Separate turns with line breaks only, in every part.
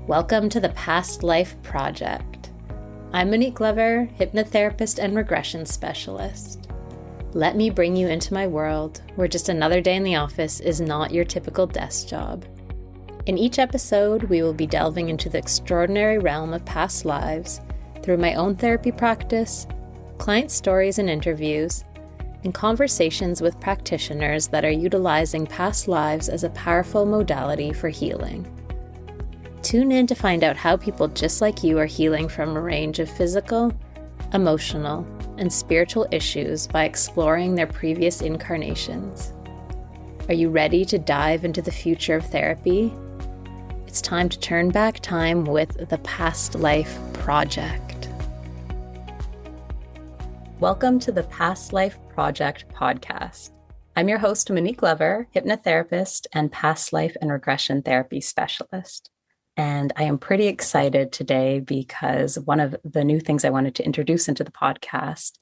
Welcome to the Past Life Project. I'm Monique, hypnotherapist and regression specialist. Let me bring you into my world where just another day in the office is not your typical desk job. In each episode, we will be delving into the extraordinary realm of past lives through my own therapy practice, client stories and interviews, and conversations with practitioners that are utilizing past lives as a powerful modality for healing. Tune in to find out how people just like you are healing from a range of physical, emotional, and spiritual issues by exploring their previous incarnations. Are you ready to dive into the future of therapy? It's time to turn back time with the Past Life Project. Welcome to the Past Life Project podcast. I'm your host, Monique, hypnotherapist and past life and regression therapy specialist. And I am pretty excited today because one of the new things I wanted to introduce into the podcast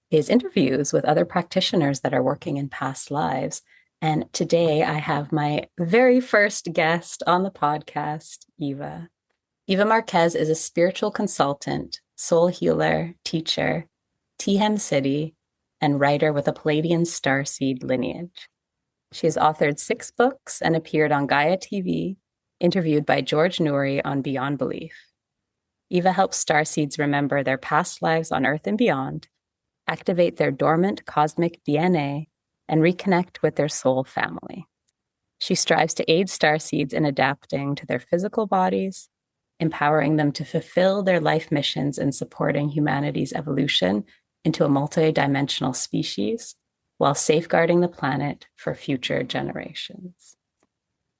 is interviews with other practitioners that are working in past lives. And today I have my very first guest on the podcast, Eva. Eva Marquez is a spiritual consultant, soul healer, teacher, Sidhi, and writer with a Pleiadian starseed lineage. She has authored 6 books and appeared on Gaia TV, interviewed by George Noory on Beyond Belief. Eva helps starseeds remember their past lives on Earth and beyond, activate their dormant cosmic DNA, and reconnect with their soul family. She strives to aid starseeds in adapting to their physical bodies, empowering them to fulfill their life missions and supporting humanity's evolution into a multidimensional species while safeguarding the planet for future generations.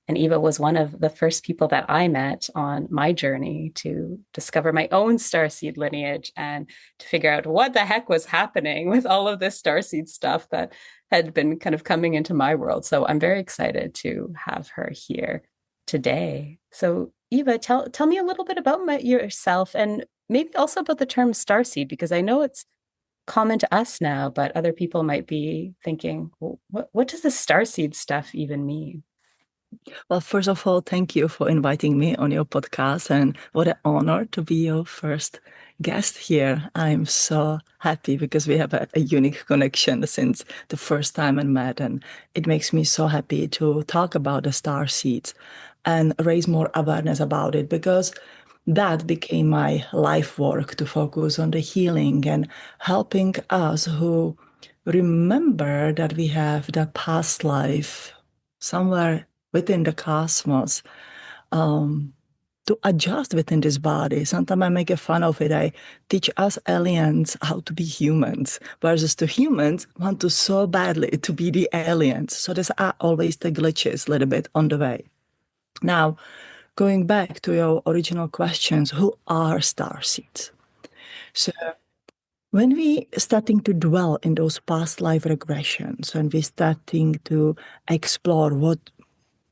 And Eva was one of the first people that I met on my journey to discover my own starseed lineage and to figure out what the heck was happening with all of this starseed stuff that had been kind of coming into my world. So I'm very excited to have her here today. So Eva, tell me a little bit about yourself and maybe also about the term starseed, because I know it's common to us now, but other people might be thinking, well, what does the starseed stuff even mean?
Well, first of all, thank you for inviting me on your podcast, and what an honor to be your first guest here. I'm so happy because we have a unique connection since the first time I met, and it makes me so happy to talk about the starseeds and raise more awareness about it, because that became my life work, to focus on the healing and helping us who remember that we have the past life somewhere within the cosmos, to adjust within this body. Sometimes I make a fun of it. I teach us aliens how to be humans, versus the humans want to so badly to be the aliens. So there's always the glitches a little bit on the way. Now, going back to your original questions, who are starseeds? So when we starting to dwell in those past life regressions, when we starting to explore what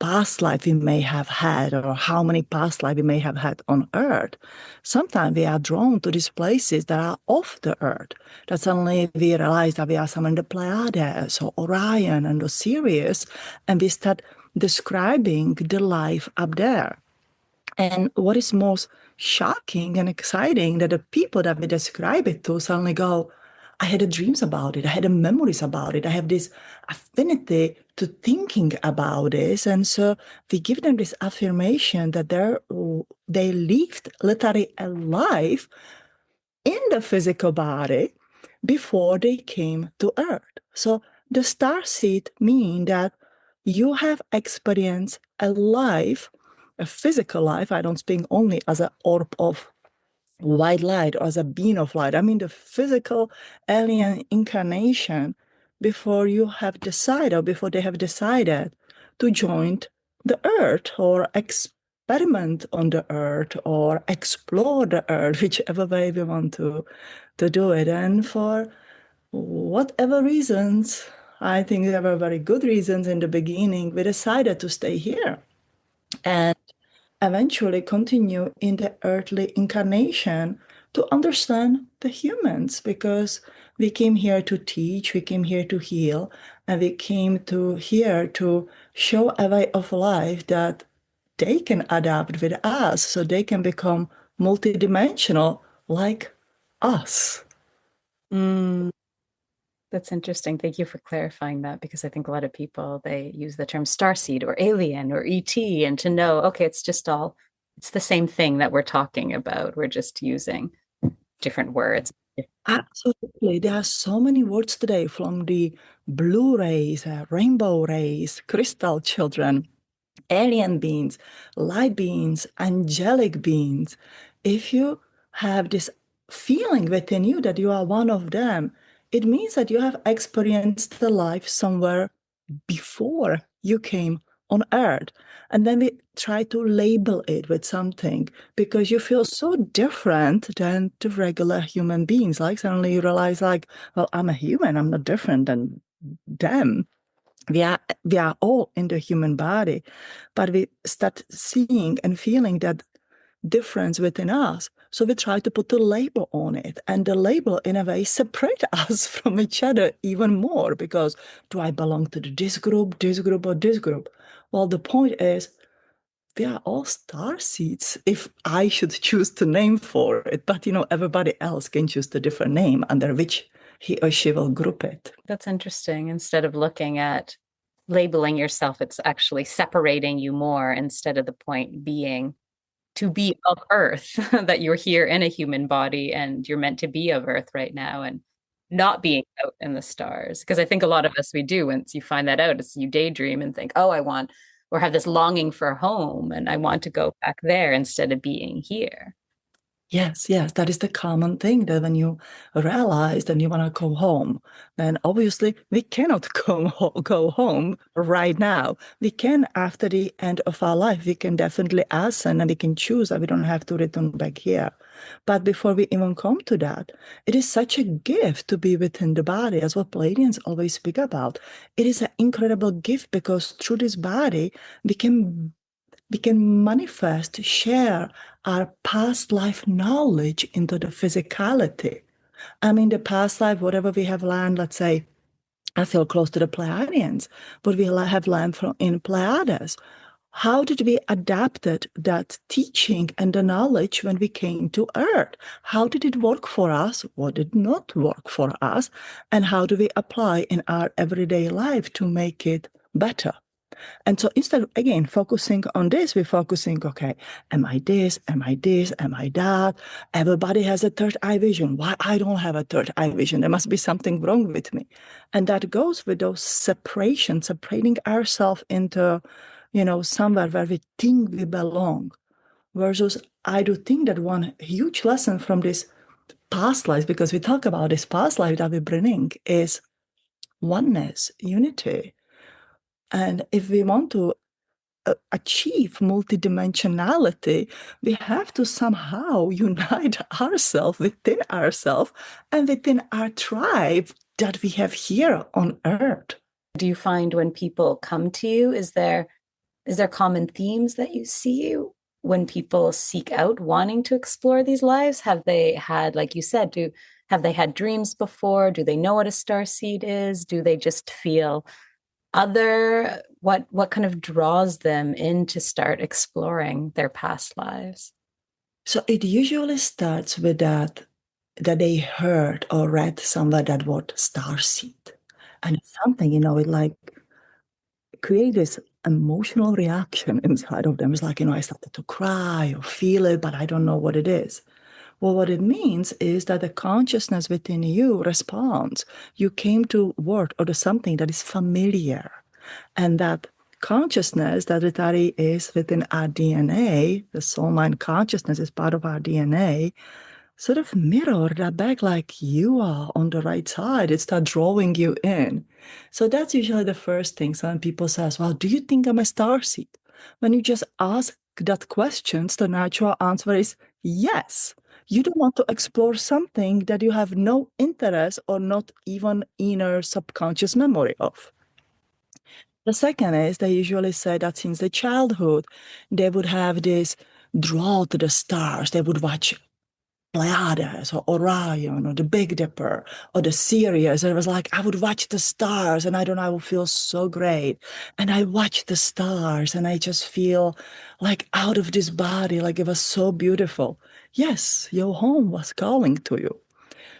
past life we may have had, or how many past life we may have had on Earth, sometimes we are drawn to these places that are off the Earth. That suddenly we realize that we are somewhere in the Pleiades or Orion and Sirius, and we start describing the life up there. And what is most shocking and exciting, that the people that we describe it to suddenly go, I had dreams about it, I had memories about it, I have this affinity to thinking about this. And so we give them this affirmation that they lived literally a life in the physical body before they came to Earth. So the starseed mean that you have experienced a life, a physical life. I don't speak only as an orb of white light or as a being of light. I mean the physical alien incarnation before you have decided, or before they have decided to join the Earth or experiment on the Earth or explore the Earth, whichever way we want to do it. And for whatever reasons, I think there were very good reasons in the beginning, we decided to stay here and eventually continue in the earthly incarnation to understand the humans, because we came here to teach, we came here to heal, and we came here to show a way of life that they can adapt with us so they can become multidimensional like us.
Mm, that's interesting. Thank you for clarifying that, because I think a lot of people, they use the term starseed or alien or ET, and to know, okay, it's the same thing that we're talking about. We're just using different words.
Absolutely. There are so many words today, from the blue rays, rainbow rays, crystal children, alien beings, light beings, angelic beings. If you have this feeling within you that you are one of them, it means that you have experienced the life somewhere before you came on earth. And then we try to label it with something because you feel so different than the regular human beings. Like suddenly you realize, like, well, I'm a human, I'm not different than them. We are all in the human body, but we start seeing and feeling that difference within us. So we try to put a label on it. And the label, in a way, separate us from each other even more, because do I belong to this group, or this group? Well, the point is, we are all star seeds, if I should choose to name for it. But, everybody else can choose the different name under which he or she will group it.
That's interesting. Instead of looking at labeling yourself, it's actually separating you more, instead of the point being to be of Earth, that you're here in a human body and you're meant to be of Earth right now, and not being out in the stars. Because I think a lot of us, we do, once you find that out, it's you daydream and think, oh, I want, or have this longing for home and I want to go back there instead of being here.
Yes, yes, that is the common thing, that when you realize that you want to go home, then obviously we cannot go home right now. We can after the end of our life. We can definitely ascend and we can choose that we don't have to return back here. But before we even come to that, it is such a gift to be within the body, as what Pleiadians always speak about. It is an incredible gift because through this body, we can manifest, share our past life knowledge into the physicality. I mean, the past life, whatever we have learned, let's say, I feel close to the Pleiadians, but we have learned from in Pleiades. How did we adapted that teaching and the knowledge when we came to Earth? How did it work for us? What did not work for us? And how do we apply in our everyday life to make it better? And so instead of, again, focusing on this, we're focusing, okay, am I this? Am I this? Am I that? Everybody has a third eye vision. Why I don't have a third eye vision? There must be something wrong with me. And that goes with those separations, separating ourselves into, somewhere where we think we belong. Versus, I do think that one huge lesson from this past life, because we talk about this past life that we're bringing, is oneness, unity. And if we want to achieve multidimensionality, we have to somehow unite ourselves within ourselves and within our tribe that we have here on Earth.
Do you find when people come to you, is there common themes that you see when people seek out wanting to explore these lives? Have they had, like you said, have they had dreams before? Do they know what a starseed is? Do they just feel other? What kind of draws them in to start exploring their past lives?
So it usually starts with that they heard or read somewhere that word starseed. And it's something, it like create this emotional reaction inside of them. It's like, I started to cry or feel it, but I don't know what it is. Well, what it means is that the consciousness within you responds. You came to word or to something that is familiar. And that consciousness, that reality is within our DNA, the soul mind consciousness is part of our DNA, sort of mirror that back like you are on the right side. It starts drawing you in. So that's usually the first thing. Some people says, well, do you think I'm a starseed? When you just ask that question, the natural answer is yes. You don't want to explore something that you have no interest or not even inner subconscious memory of. The second is they usually say that since the childhood, they would have this draw to the stars. They would watch Pleiades or Orion or the Big Dipper or the Sirius. And it was like I would watch the stars and I don't know, I would feel so great. And I watch the stars and I just feel like out of this body, like it was so beautiful. Yes, your home was calling to you.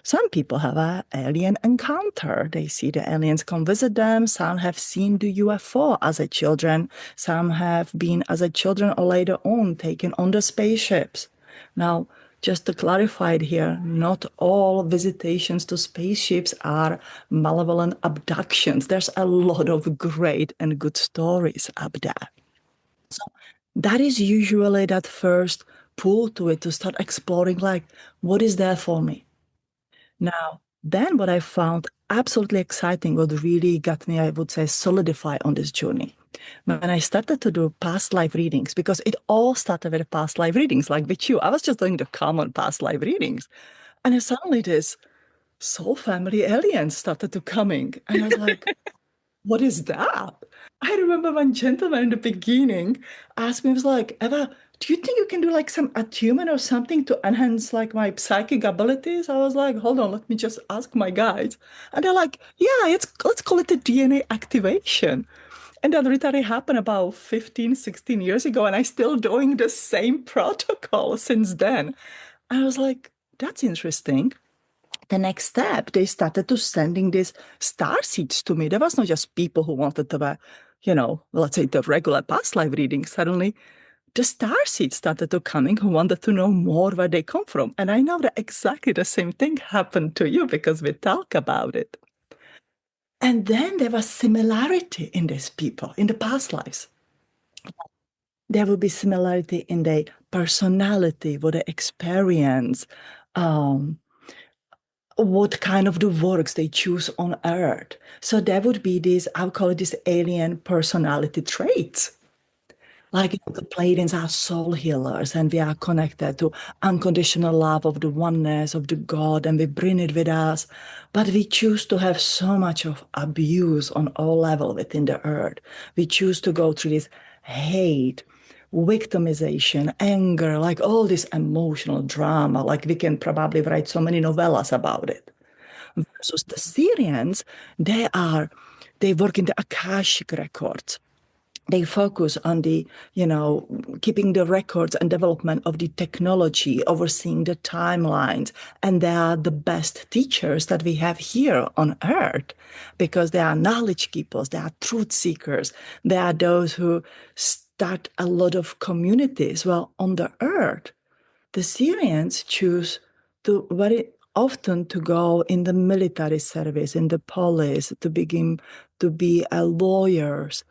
Some people have an alien encounter. They see the aliens come visit them. Some have seen the UFO as a children. Some have been as a children or later on taken on the spaceships. Now, just to clarify it here, not all visitations to spaceships are malevolent abductions. There's a lot of great and good stories up there. So that is usually that first pull to it to start exploring, like, what is there for me? Now, then what I found absolutely exciting, what really got me, I would say, solidify on this journey. When I started to do past life readings, because it all started with past life readings, like with you. I was just doing the common past life readings. And then suddenly this soul family aliens started to coming. And I was like, what is that? I remember one gentleman in the beginning asked me, he was like, Eva, do you think you can do like some attunement or something to enhance like my psychic abilities? I was like, hold on, let me just ask my guides. And they're like, yeah, let's call it a DNA activation. And that literally happened about 15, 16 years ago, and I'm still doing the same protocol since then. I was like, that's interesting. The next step, they started to sending these star seeds to me. There was not just people who wanted to, let's say the regular past life reading. Suddenly, the star seeds started to coming who wanted to know more where they come from. And I know that exactly the same thing happened to you because we talk about it. And then there was similarity in these people in the past lives. There will be similarity in their personality, what they experience, um, what kind of the works they choose on Earth. So there would be this, I would call it this alien personality traits. Like the Pleiadians are soul healers, and we are connected to unconditional love of the oneness of the God, and we bring it with us. But we choose to have so much of abuse on all level within the earth. We choose to go through this hate, victimization, anger, like all this emotional drama. Like we can probably write so many novellas about it. Versus the Syrians, they work in the Akashic records. They focus on the, keeping the records and development of the technology, overseeing the timelines. And they are the best teachers that we have here on Earth because they are knowledge keepers, they are truth seekers, they are those who start a lot of communities. Well, on the Earth, the Syrians choose to very often to go in the military service, in the police, to begin to be lawyers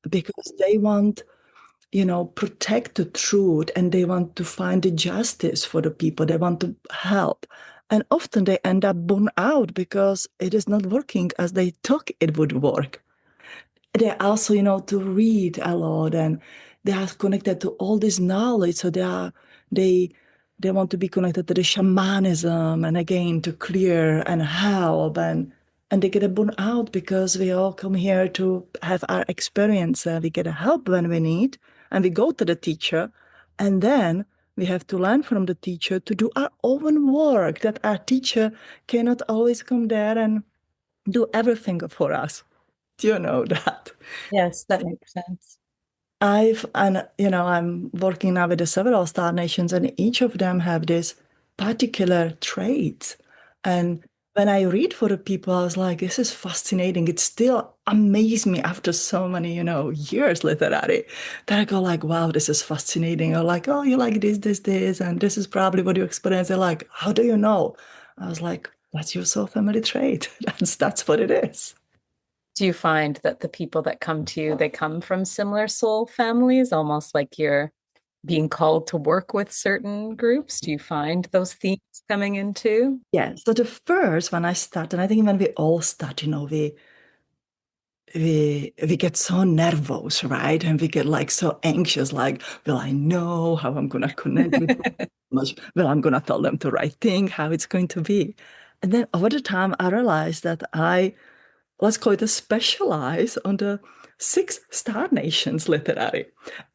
because they want, protect the truth and they want to find the justice for the people. They want to help. And often they end up burned out because it is not working as they thought it would work. They also, to read a lot and they are connected to all this knowledge. So they they want to be connected to the shamanism and again to clear and help and they get a burn out because we all come here to have our experience. We get a help when we need, and we go to the teacher, and then we have to learn from the teacher to do our own work. That our teacher cannot always come there and do everything for us. Do you know that?
Yes, that makes sense.
I'm working now with the several star nations, and each of them have this particular traits. And when I read for the people, I was like, this is fascinating. It still amazes me after so many, years literary that I go like, wow, this is fascinating. Or like, oh, you like this, and this is probably what you experience. They're like, how do you know? I was like, that's your soul family trait. That's what it is.
Do you find that the people that come to you, they come from similar soul families, almost like you're being called to work with certain groups? Do you find those themes coming in too?
Yeah. So the first when I start, and I think when we all start, we get so nervous, right? And we get like so anxious, like, will I know how I'm gonna connect with them? Well, I'm gonna tell them the right thing, how it's going to be. And then over the time I realized that let's call it a specialize on the six star nations literary.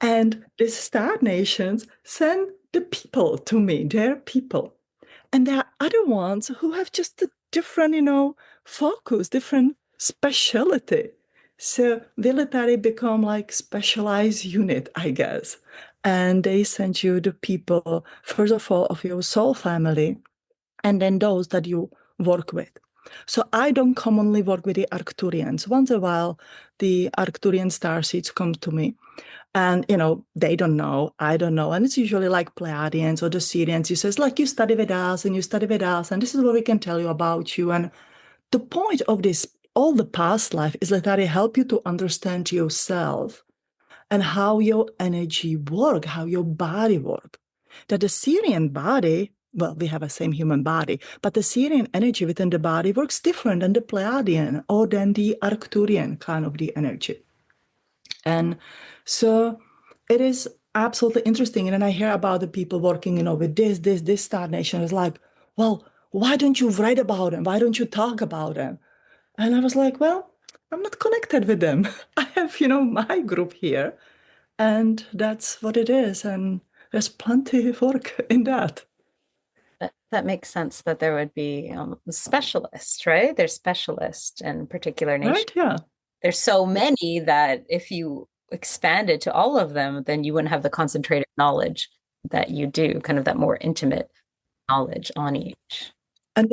And these star nations send the people to me, their people. And there are other ones who have just a different, focus, different specialty. So military become like specialized unit, I guess. And they send you the people, first of all, of your soul family, and then those that you work with. So I don't commonly work with the Arcturians. Once in a while, the Arcturian starseeds come to me. And, they don't know, I don't know. And it's usually like Pleiadians or the Syrians. He says, like, you study with us and you study with us, and this is what we can tell you about you. And the point of this, all the past life, is that I help you to understand yourself and how your energy work, how your body work. That the Syrian body, well, we have a same human body, but the Syrian energy within the body works different than the Pleiadian or than the Arcturian kind of the energy. And so it is absolutely interesting. And then I hear about the people working, with this star nation. It's like, well, why don't you write about them? Why don't you talk about them? And I was like, well, I'm not connected with them. I have, my group here, and that's what it is. And there's plenty of work in that.
That makes sense that there would be specialists, right? There's specialists in particular nation.
Right? Yeah.
There's so many that if you expanded to all of them, then you wouldn't have the concentrated knowledge that you do, kind of that more intimate knowledge on each.
And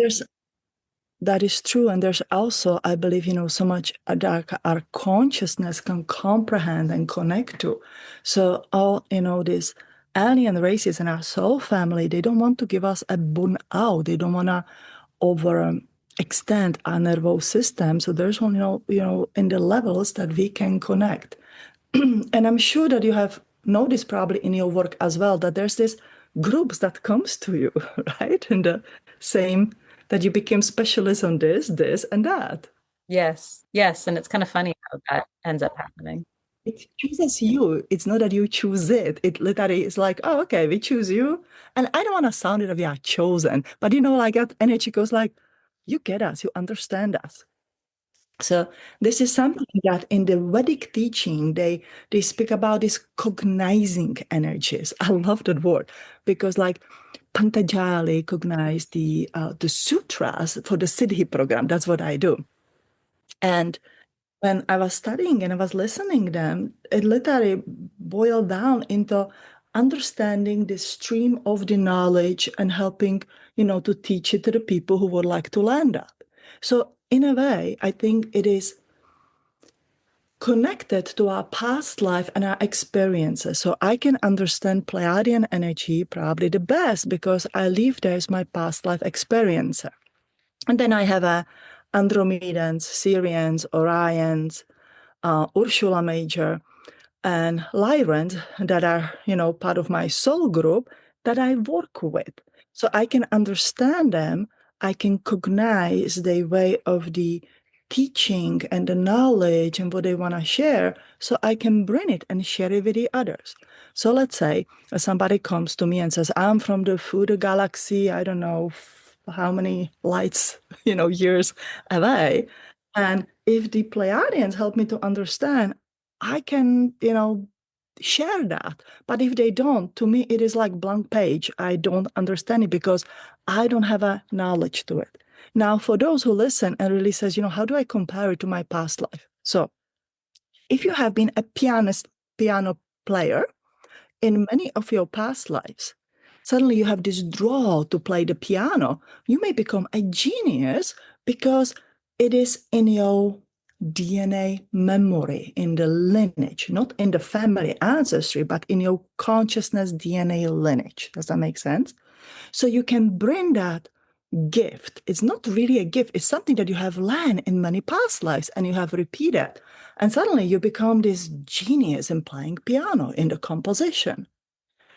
that is true. And there's also, I believe, so much that our consciousness can comprehend and connect to. So all, these alien races in our soul family, they don't want to give us a burnout. They don't want to over extend our nervous system. So there's one, in the levels that we can connect. And I'm sure that you have noticed probably in your work as well that there's this groups that comes to you, right? In the same that you became specialist on this, and that.
Yes, yes. And it's kind of funny how that ends up happening.
It chooses you. It's not that you choose it. It literally is like, oh, okay, we choose you. And I don't want to sound it that we are chosen, but like that energy goes like, you get us, you understand us. So this is something that in the Vedic teaching, they speak about these cognizing energies. I love that word because like Pantajali cognized the sutras for the Sidhi program. That's what I do. And when I was studying and I was listening to them, it literally boiled down into understanding the stream of the knowledge and helping, to teach it to the people who would like to learn that. So in a way, I think it is connected to our past life and our experiences. So I can understand Pleiadian energy probably the best because I live there as my past life experience. And then I have Andromedans, Syrians, Orions, Ursula Major, and Lyrans that are, part of my soul group that I work with. So I can understand them. I can cognize their way of the teaching and the knowledge and what they want to share. So I can bring it and share it with the others. So let's say somebody comes to me and says, I'm from the food galaxy, I don't know how many lights, years away. And if the Pleiadians help me to understand, I can, share that. But if they don't, to me, it is like blank page. I don't understand it because I don't have a knowledge to it. Now, for those who listen and really says, how do I compare it to my past life? So if you have been a piano player in many of your past lives, suddenly you have this draw to play the piano, you may become a genius because it is in your DNA memory, in the lineage, not in the family ancestry, but in your consciousness DNA lineage. Does that make sense? So you can bring that gift. It's not really a gift, it's something that you have learned in many past lives and you have repeated. And suddenly you become this genius in playing piano, in the composition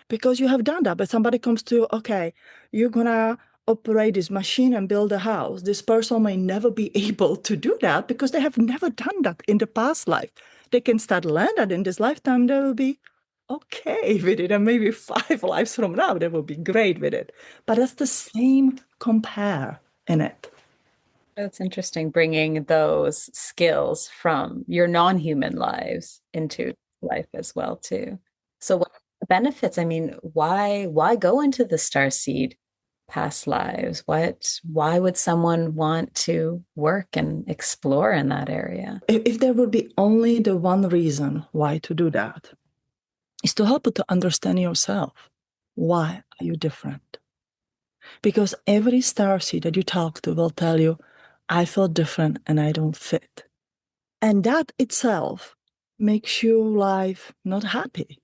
because you have done that. But somebody comes to you, okay, you're gonna operate this machine and build a house. This person may never be able to do that because they have never done that in the past life. They can start learn that in this lifetime, they will be okay with it. And maybe 5 lives from now, they will be great with it. But that's the same compare in it.
That's interesting, bringing those skills from your non-human lives into life as well, too. So what are the benefits? I mean, why go into the starseed past lives? Why would someone want to work and explore in that area?
If there would be only the one reason why to do that, is to help you to understand yourself. Why are you different? Because every starseed that you talk to will tell you, I feel different and I don't fit. And that itself makes your life not happy.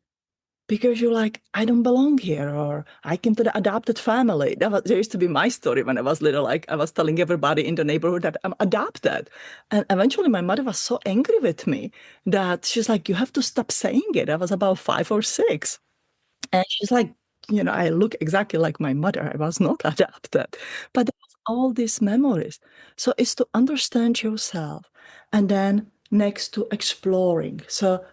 Because you're like, I don't belong here, or I came to the adopted family. That used to be my story when I was little. Like I was telling everybody in the neighborhood that I'm adopted. And eventually my mother was so angry with me that she's like, you have to stop saying it. I was about 5 or 6. And she's like, I look exactly like my mother. I was not adopted. But there's all these memories. So it's to understand yourself. And then next to exploring. So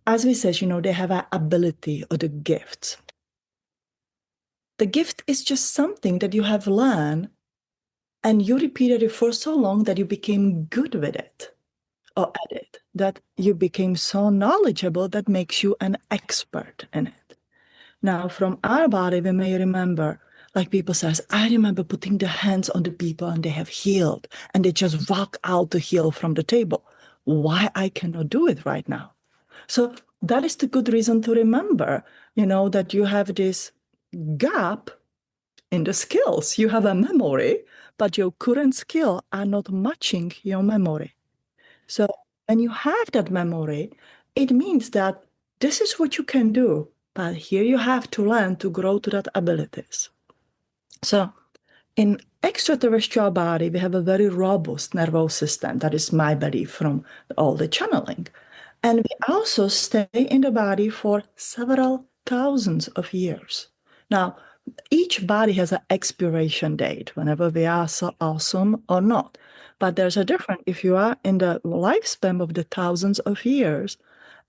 as we said, they have an ability or the gift. The gift is just something that you have learned and you repeated it for so long that you became good with it or at it, that you became so knowledgeable that makes you an expert in it. Now, from our body, we may remember, like people says, I remember putting the hands on the people and they have healed and they just walk out to heal from the table. Why I cannot do it right now? So that is the good reason to remember, that you have this gap in the skills. You have a memory, but your current skill are not matching your memory. So when you have that memory, it means that this is what you can do, but here you have to learn to grow to that abilities. So in extraterrestrial body, we have a very robust nervous system. That is my belief from all the channeling. And we also stay in the body for several thousands of years. Now, each body has an expiration date, whenever we are so awesome or not. But there's a difference if you are in the lifespan of the thousands of years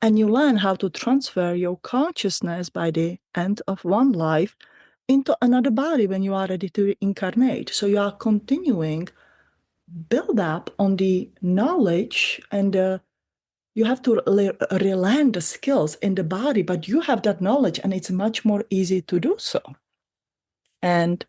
and you learn how to transfer your consciousness by the end of one life into another body when you are ready to incarnate. So you are continuing build up on the knowledge and you have to relearn the skills in the body, but you have that knowledge and it's much more easy to do so. And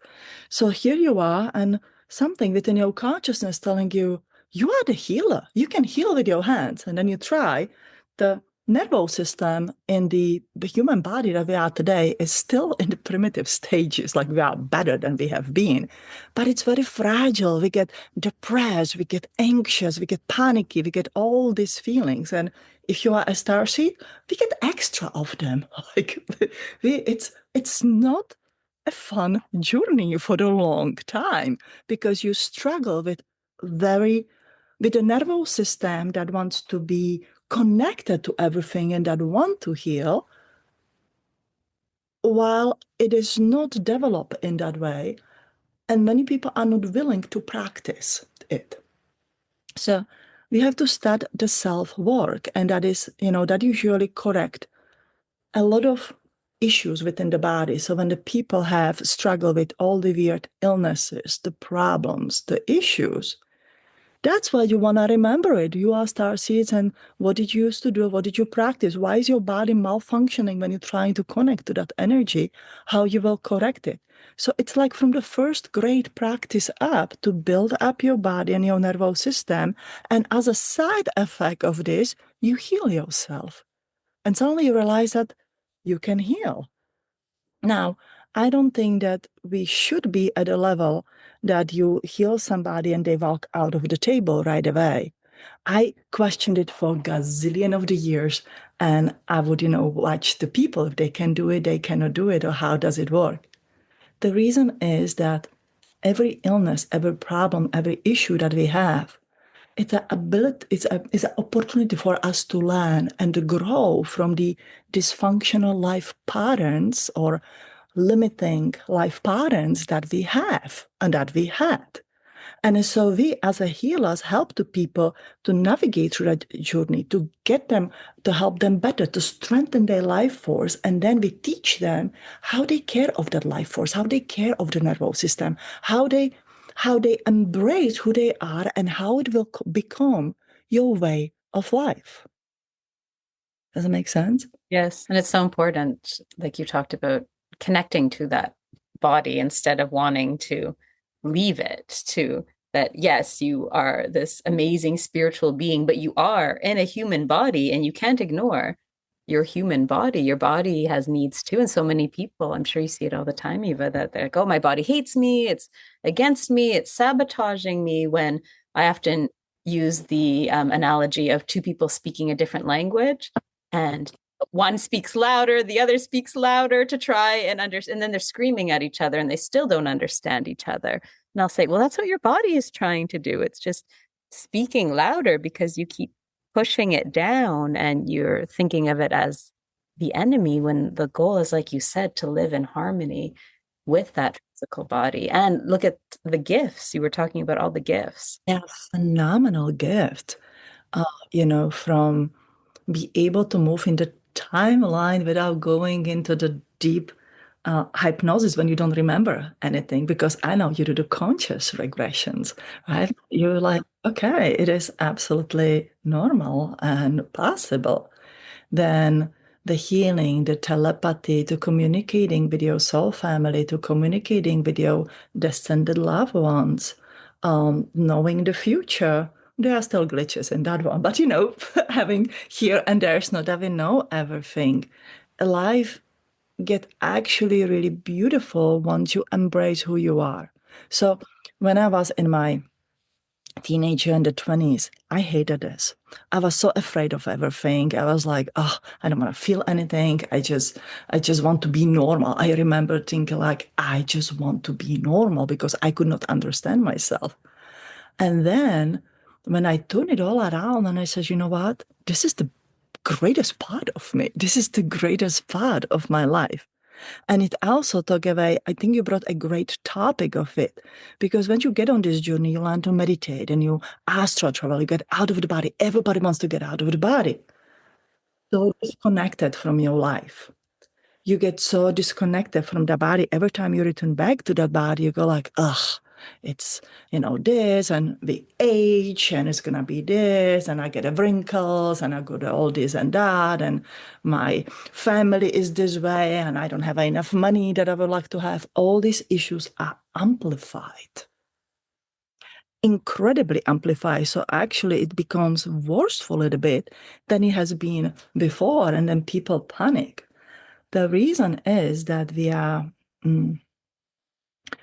so here you are, and something within your consciousness telling you, you are the healer. You can heal with your hands. And then you try. The nervous system in the human body that we are today is still in the primitive stages, like we are better than we have been. But it's very fragile. We get depressed, we get anxious, we get panicky, we get all these feelings. And if you are a starseed, we get extra of them. Like it's not a fun journey for a long time because you struggle with a nervous system that wants to be connected to everything and that want to heal, while it is not developed in that way, and many people are not willing to practice it. So we have to start the self-work, and that is, that usually correct a lot of issues within the body. So when the people have struggled with all the weird illnesses, the problems, the issues, that's why you want to remember it. You are starseeds, and what did you used to do? What did you practice? Why is your body malfunctioning when you're trying to connect to that energy? How you will correct it. So it's like from the first grade practice up to build up your body and your nervous system. And as a side effect of this, you heal yourself. And suddenly you realize that you can heal. Now, I don't think that we should be at a level that you heal somebody and they walk out of the table right away. I questioned it for a gazillion of the years, and I would, watch the people if they can do it, they cannot do it, or how does it work? The reason is that every illness, every problem, every issue that we have, it's an ability, it's an opportunity for us to learn and to grow from the dysfunctional life patterns or limiting life patterns that we have and that we had. And so we, as a healers, help the people to navigate through that journey, to get them, to help them better, to strengthen their life force. And then we teach them how they care of that life force, how they care of the nervous system, how they embrace who they are, and how it will become your way of life. Does it make sense?
Yes. And it's so important, like you talked about, connecting to that body instead of wanting to leave it, to that, yes, you are this amazing spiritual being, but you are in a human body and you can't ignore your human body. Your body has needs too. And so many people, I'm sure you see it all the time, Eva, that they're like, oh, my body hates me. It's against me. It's sabotaging me. When I often use the analogy of two people speaking a different language, and one speaks louder, the other speaks louder to try and understand. And then they're screaming at each other and they still don't understand each other. And I'll say, well, that's what your body is trying to do. It's just speaking louder because you keep pushing it down and you're thinking of it as the enemy, when the goal is, like you said, to live in harmony with that physical body. And look at the gifts. You were talking about all the gifts.
Yeah, phenomenal gift. From be able to move in the timeline without going into the deep hypnosis when you don't remember anything, because I know you do the conscious regressions, right? You're like, okay, it is absolutely normal and possible. Then the healing, the telepathy, to communicating with your soul family, to communicating with your descended loved ones, knowing the future. There are still glitches in that one, but having here and there is not that we know everything. Life get actually really beautiful once you embrace who you are. So when I was in my teenager in the 20s, I hated this. I was so afraid of everything. I was like, oh, I don't want to feel anything. I just want to be normal. I remember thinking like, I just want to be normal because I could not understand myself. And then when I turned it all around and I said, you know what? This is the greatest part of me. This is the greatest part of my life. And it also took away, I think you brought a great topic of it, because when you get on this journey, you learn to meditate and you astral travel, you get out of the body. Everybody wants to get out of the body. So disconnected from your life. You get so disconnected from the body. Every time you return back to that body, you go like, ugh, it's, this, and we age, and it's going to be this, and I get a wrinkles, and I go to all this and that, and my family is this way, and I don't have enough money that I would like to have. All these issues are amplified, incredibly amplified. So actually it becomes worse for a little bit than it has been before, and then people panic. The reason is that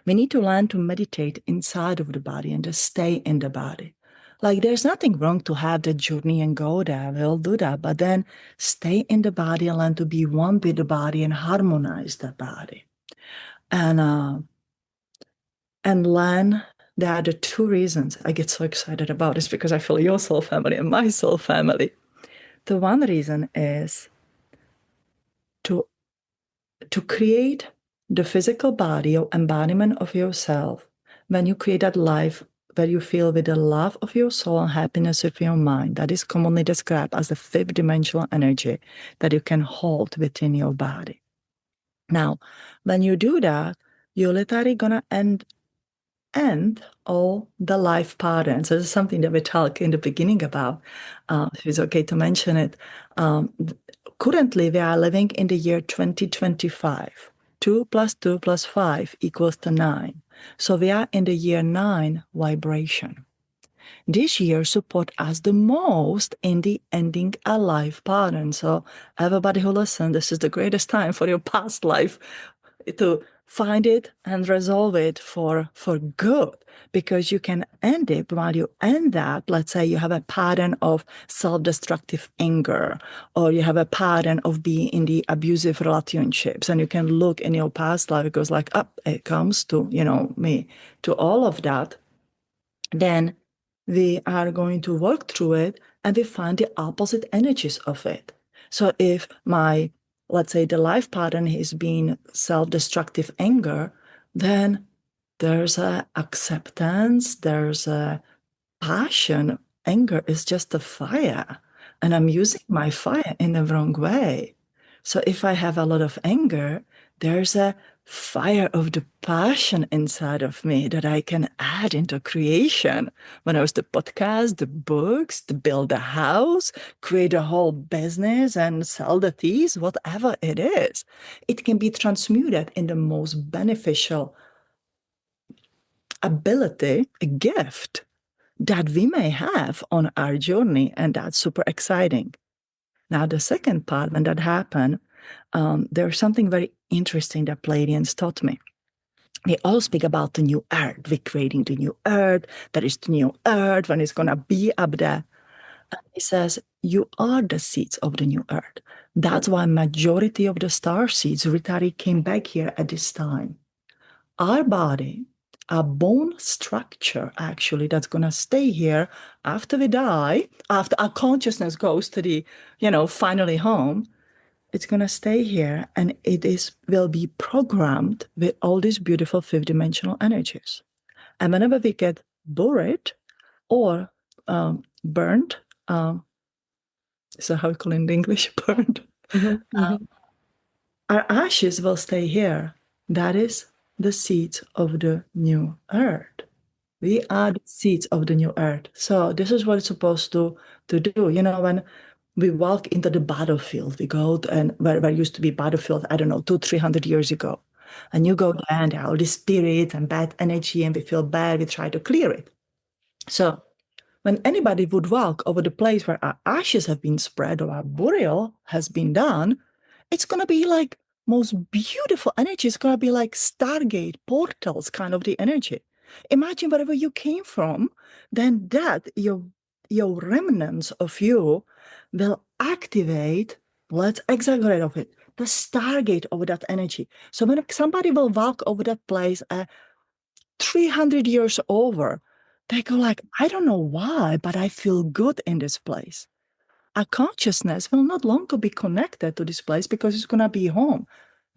we need to learn to meditate inside of the body and just stay in the body. Like there's nothing wrong to have the journey and go there. We'll do that, but then stay in the body and learn to be one with the body and harmonize the body. And learn. There are the two reasons I get so excited about this, because I feel your soul family and my soul family. The one reason is to create the physical body or embodiment of yourself. When you create that life where you feel with the love of your soul and happiness of your mind, that is commonly described as the fifth dimensional energy that you can hold within your body. Now, when you do that, you're literally gonna end all the life patterns. This is something that we talked in the beginning about. If it's okay to mention it. Currently, we are living in the year 2025. 2 plus 2 plus 5 equals to 9. So we are in the year 9 vibration. This year support us the most in the ending a life pattern. So everybody who listens, this is the greatest time for your past life to find it and resolve it for good, because you can end it. While you end that, let's say you have a pattern of self-destructive anger, or you have a pattern of being in the abusive relationships, and you can look in your past life, it goes like up, it comes to me, to all of that. Then we are going to work through it and we find the opposite energies of it. So if let's say the life pattern has been self-destructive anger, then there's a acceptance, there's a passion. Anger is just a fire, and I'm using my fire in the wrong way. So if I have a lot of anger, there's a fire of the passion inside of me that I can add into creation. When I was the podcast, the books, to build a house, create a whole business and sell the teas, whatever it is, it can be transmuted in the most beneficial ability, a gift that we may have on our journey. And that's super exciting. Now, the second part, when that happened, there's something very interesting that Pleiadians taught me. They all speak about the new earth. We're creating the new earth. There is the new earth when it's going to be up there. And he says, you are the seeds of the new earth. That's why majority of the starseeds literally came back here at this time. Our body, our bone structure, actually, that's going to stay here after we die, after our consciousness goes to the, finally home, it's going to stay here and will be programmed with all these beautiful fifth dimensional energies. And whenever we get buried or burned, is that how we call it in English? Burned. Our ashes will stay here. That is the seeds of the new earth. We are the seeds of the new earth. So this is what it's supposed to do. When we walk into the battlefield, we go and where used to be battlefield, I don't know, 200-300 years ago. And you go there and there are all these spirits and bad energy and we feel bad, we try to clear it. So when anybody would walk over the place where our ashes have been spread or our burial has been done, it's going to be like most beautiful energy. It's going to be like Stargate portals, kind of the energy. Imagine wherever you came from, then that your remnants of you will activate, let's exaggerate of it, the Stargate over that energy. So when somebody will walk over that place 300 years over, they go like, I don't know why, but I feel good in this place. Our consciousness will not longer be connected to this place because it's going to be home.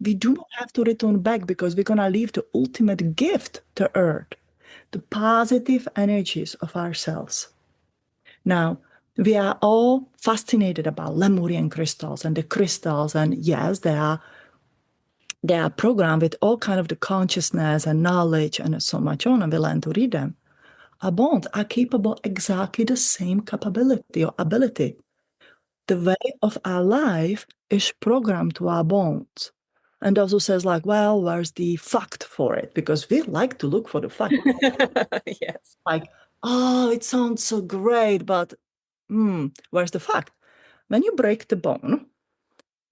We do not have to return back because we're going to leave the ultimate gift to Earth, the positive energies of ourselves. Now, we are all fascinated about Lemurian crystals and the crystals, and yes, they are programmed with all kind of the consciousness and knowledge and so much on, and we learn to read them. Our bones are capable exactly the same capability or ability. The way of our life is programmed to our bones. And also says like, well, where's the fact for it? Because we like to look for the fact.
Yes.
Like, oh, it sounds so great, but where's the fact? When you break the bone,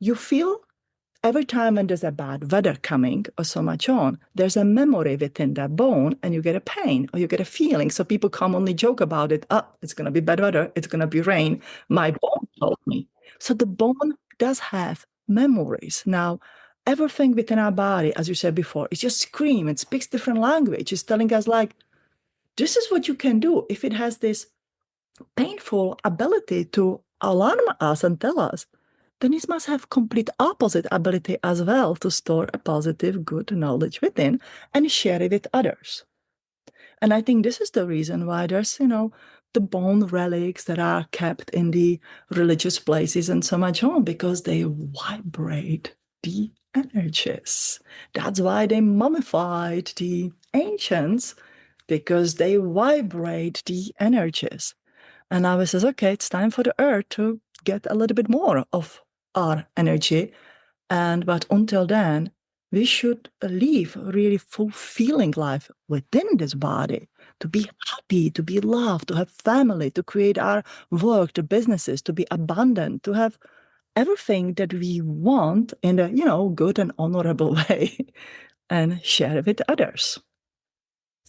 you feel every time when there's a bad weather coming or so much on, there's a memory within that bone and you get a pain or you get a feeling. So people commonly joke about it. Oh, it's going to be bad weather. It's going to be rain. My bone told me. So the bone does have memories. Now, everything within our body, as you said before, it just screams. It speaks different language. It's telling us like, this is what you can do if it has this painful ability to alarm us and tell us, then it must have complete opposite ability as well to store a positive, good knowledge within and share it with others. And I think this is the reason why there's, the bone relics that are kept in the religious places and so much on, because they vibrate the energies. That's why they mummified the ancients, because they vibrate the energies. And now it says, okay, it's time for the earth to get a little bit more of our energy. But until then, we should live a really fulfilling life within this body, to be happy, to be loved, to have family, to create our work, the businesses, to be abundant, to have everything that we want in a, good and honorable way and share it with others.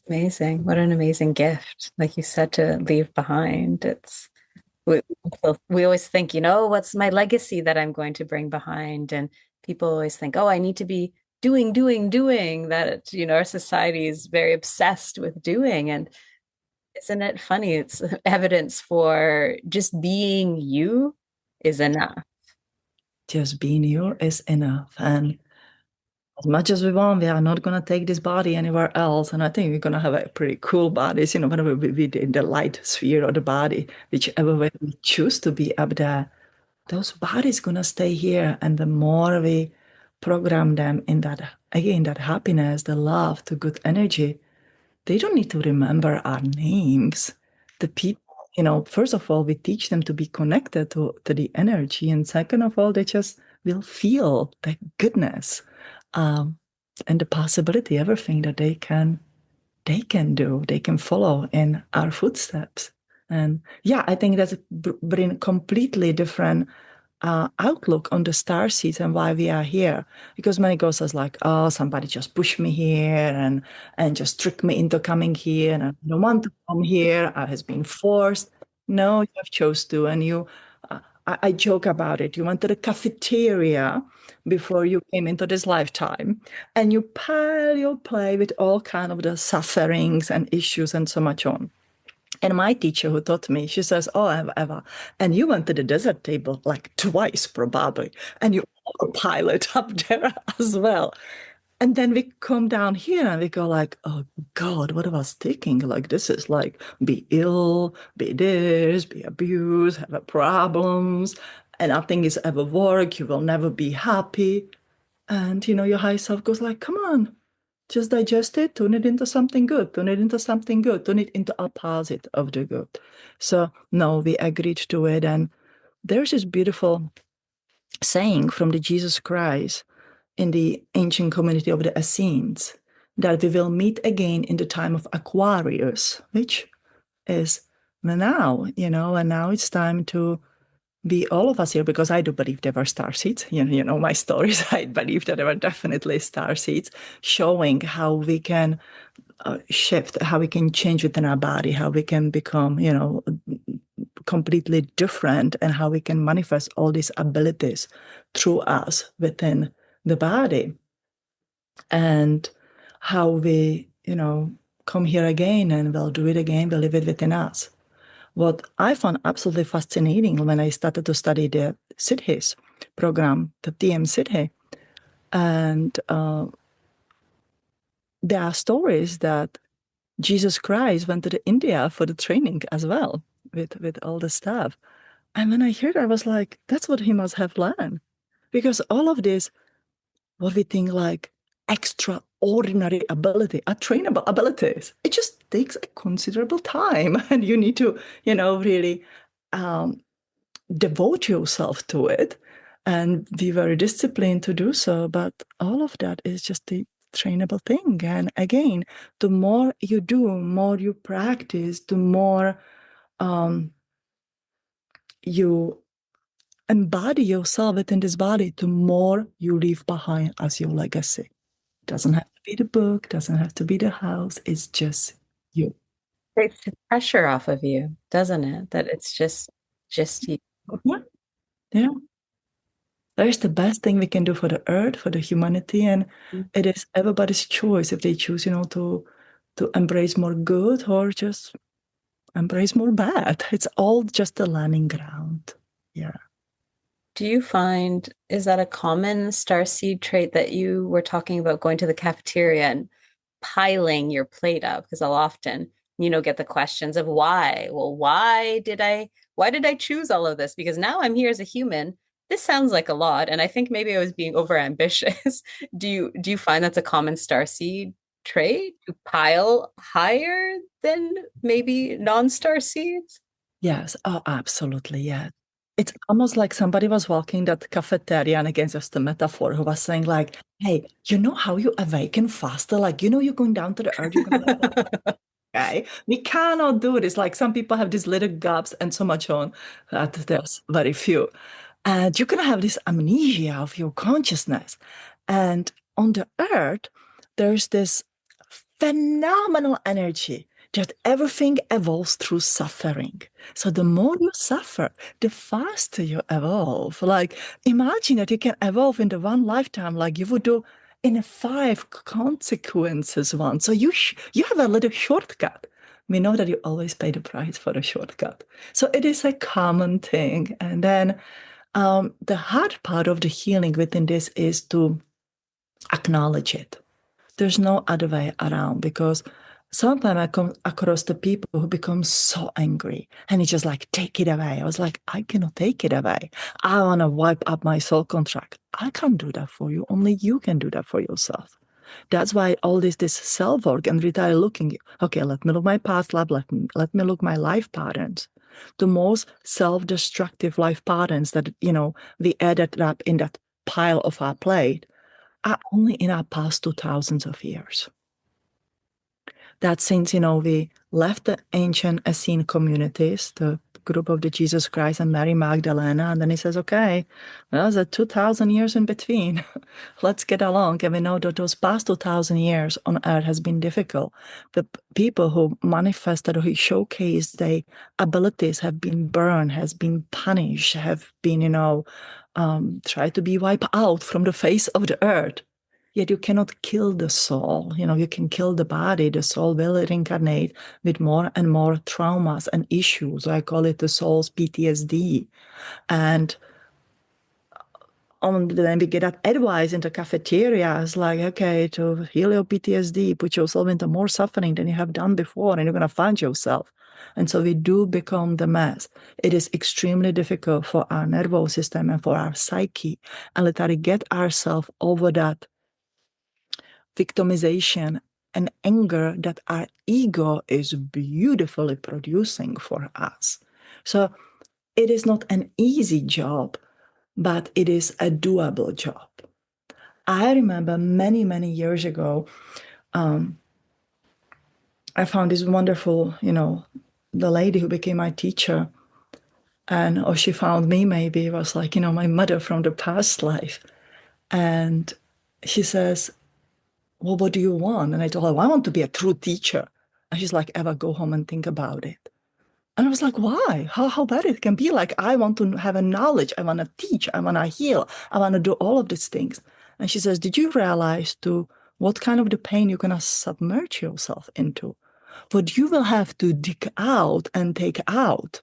Amazing. What an amazing gift. Like you said, to leave behind. We always think, what's my legacy that I'm going to bring behind? And people always think, oh, I need to be doing that. Our society is very obsessed with doing. And isn't it funny? It's evidence for just being you is enough.
Just being you is enough. And as much as we want, we are not going to take this body anywhere else. And I think we're going to have a pretty cool bodies, whenever we in the light sphere of the body, whichever way we choose to be up there, those bodies going to stay here. And the more we program them in that, again, that happiness, the love, the good energy, they don't need to remember our names. The people, first of all, we teach them to be connected to the energy. And second of all, they just will feel the goodness, um, and the possibility, everything that they can follow in our footsteps. And yeah, I think that's bring completely different outlook on the star seeds and why we are here. Because many girls says like, oh, somebody just pushed me here and just tricked me into coming here, and I don't want to come here. I has been forced. No, you have chose to, and you. I joke about it. You went to the cafeteria before you came into this lifetime, and you pile your play with all kind of the sufferings and issues and so much on. And my teacher who taught me, she says, oh, Eva, and you went to the desert table like twice probably, and you autopilot up there as well. And then we come down here and we go like, oh God, what I was thinking? Like, this is like, be ill, be this, be abused, have problems, and nothing is ever work. You will never be happy. And, your high self goes like, come on, just digest it, turn it into something good, turn it into something good, turn it into opposite of the good. So no, we agreed to it. And there's this beautiful saying from the Jesus Christ in the ancient community of the Essenes that we will meet again in the time of Aquarius, which is now, and now it's time to be all of us here, because I do believe there were star seeds. You know my stories. I believe that there were definitely star seeds showing how we can shift, how we can change within our body, how we can become, completely different, and how we can manifest all these abilities through us within the body, and how we, come here again and we'll do it again, we'll live it within us. What I found absolutely fascinating when I started to study the Sidhi's program, the TM Sidhi, and there are stories that Jesus Christ went to India for the training as well with all the stuff. And when I heard, I was like, that's what he must have learned, because all of this, what we think like extraordinary ability, are trainable abilities. It just takes a considerable time, and you need to, really devote yourself to it and be very disciplined to do so. But all of that is just a trainable thing. And again, the more you do, more you practice, the more you embody yourself within this body, the more you leave behind as your legacy. It doesn't have to be the book, doesn't have to be the house, it's just you.
Takes the pressure off of you, doesn't it? That it's just you.
Yeah. Yeah. That is the best thing we can do for the earth, for the humanity, and it is everybody's choice if they choose, to embrace more good or just embrace more bad. It's all just a learning ground. Yeah.
Do you find, is that a common starseed trait that you were talking about going to the cafeteria and piling your plate up? Because I'll often, get the questions of why. Well, why did I choose all of this? Because now I'm here as a human. This sounds like a lot, and I think maybe I was being over ambitious. Do you find that's a common starseed trait to pile higher than maybe non-star seeds?
Yes. Oh, absolutely. Yeah. It's almost like somebody was walking that cafeteria, and again, just a metaphor, who was saying like, hey, you know how you awaken faster? Like, you're going down to the earth, you're going to okay. We cannot do this. Like some people have these little gaps and so much on that there's very few. And you're going to have this amnesia of your consciousness. And on the earth, there's this phenomenal energy that everything evolves through suffering. So the more you suffer, the faster you evolve. Like imagine that you can evolve in the one lifetime like you would do in a five consequences one. So you have a little shortcut. We know that you always pay the price for a shortcut. So it is a common thing. And then the hard part of the healing within this is to acknowledge it. There's no other way around, because sometimes I come across the people who become so angry and it's just like, take it away. I was like, I cannot take it away. I want to wipe up my soul contract. I can't do that for you. Only you can do that for yourself. That's why all this self-work and retire looking, okay, let me look my past life, let me look my life patterns. The most self-destructive life patterns that, we added up in that pile of our plate are only in our past 2000s of years. That since, we left the ancient Essene communities, the group of the Jesus Christ and Mary Magdalena, and then he says, okay, well, there's 2,000 years in between. Let's get along. And we know that those past 2,000 years on earth has been difficult. The people who manifested or who showcased their abilities have been burned, has been punished, have been, tried to be wiped out from the face of the earth. Yet you cannot kill the soul. You can kill the body. The soul will reincarnate with more and more traumas and issues. I call it the soul's PTSD. And then we get that advice in the cafeteria. It's like, okay, to heal your PTSD, put yourself into more suffering than you have done before, and you're going to find yourself. And so we do become the mess. It is extremely difficult for our nervous system and for our psyche, and literally get ourselves over that victimization and anger that our ego is beautifully producing for us. So it is not an easy job, but it is a doable job. I remember many, many years ago, I found this wonderful, the lady who became my teacher, or she found me maybe, it was like, my mother from the past life. And she says, well, what do you want? And I told her, well, I want to be a true teacher. And she's like, Eva, go home and think about it. And I was like, why? How bad it can be? Like, I want to have a knowledge. I want to teach. I want to heal. I want to do all of these things. And she says, did you realize to what kind of the pain you're going to submerge yourself into? What you will have to dig out and take out.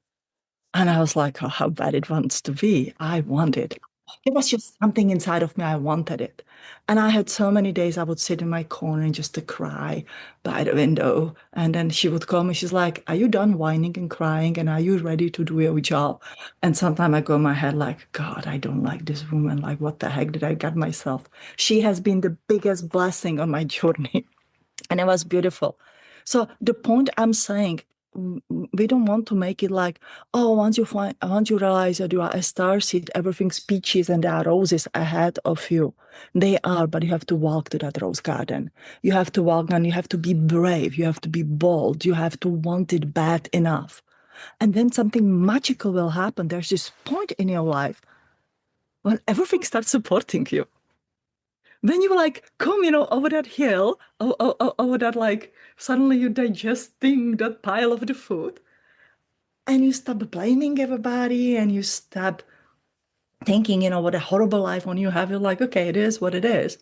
And I was like, oh, how bad it wants to be. I want it. It was just something inside of me. I wanted it. And I had so many days I would sit in my corner and just to cry by the window. And then she would come and she's like, are you done whining and crying? And are you ready to do your job? And sometimes I go in my head like, God, I don't like this woman. Like, what the heck did I get myself? She has been the biggest blessing on my journey. And it was beautiful. So the point I'm saying, we don't want to make it like, oh, once you realize that you are a starseed, everything's peaches and there are roses ahead of you. They are, but you have to walk to that rose garden. You have to walk and you have to be brave. You have to be bold. You have to want it bad enough. And then something magical will happen. There's this point in your life when everything starts supporting you. Then you like come, over that hill, over that, like, suddenly you're digesting that pile of the food. And you stop blaming everybody and you stop thinking, what a horrible life when you have. You're like, okay, it is what it is.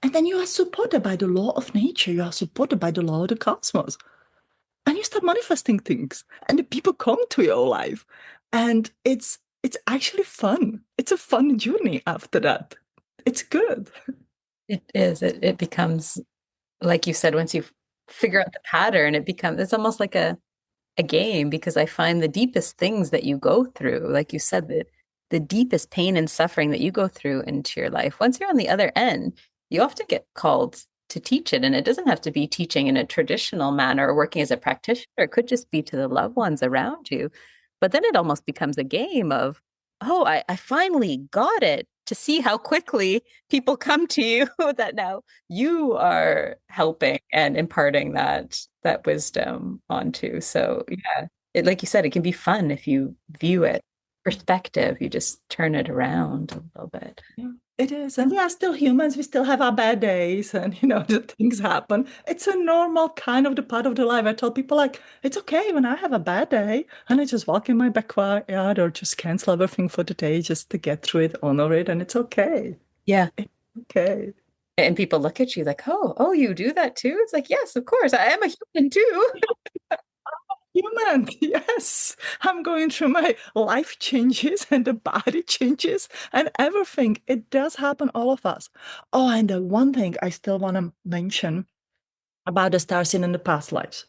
And then you are supported by the law of nature. You are supported by the law of the cosmos. And you start manifesting things. And the people come to your life. And it's actually fun. It's a fun journey after that. It's good.
It is. It becomes, like you said, once you figure out the pattern, it's almost like a game, because I find the deepest things that you go through, like you said, the deepest pain and suffering that you go through into your life, once you're on the other end, you often get called to teach it. And it doesn't have to be teaching in a traditional manner or working as a practitioner. It could just be to the loved ones around you. But then it almost becomes a game of, oh, I finally got it, to see how quickly people come to you that now you are helping and imparting that wisdom onto. So yeah, like you said, it can be fun if you view it perspective. You just turn it around a little bit.
Yeah, it is. And we are still humans. We still have our bad days and, the things happen. It's a normal kind of the part of the life. I tell people like, it's okay when I have a bad day and I just walk in my backyard or just cancel everything for the day just to get through it, honor it. And it's okay.
Yeah.
It's okay.
And people look at you like, oh, you do that too? It's like, yes, of course. I am a human too.
Human, yes. I'm going through my life changes and the body changes and everything. It does happen, all of us. Oh, and the one thing I still want to mention, about the starseed and the past lives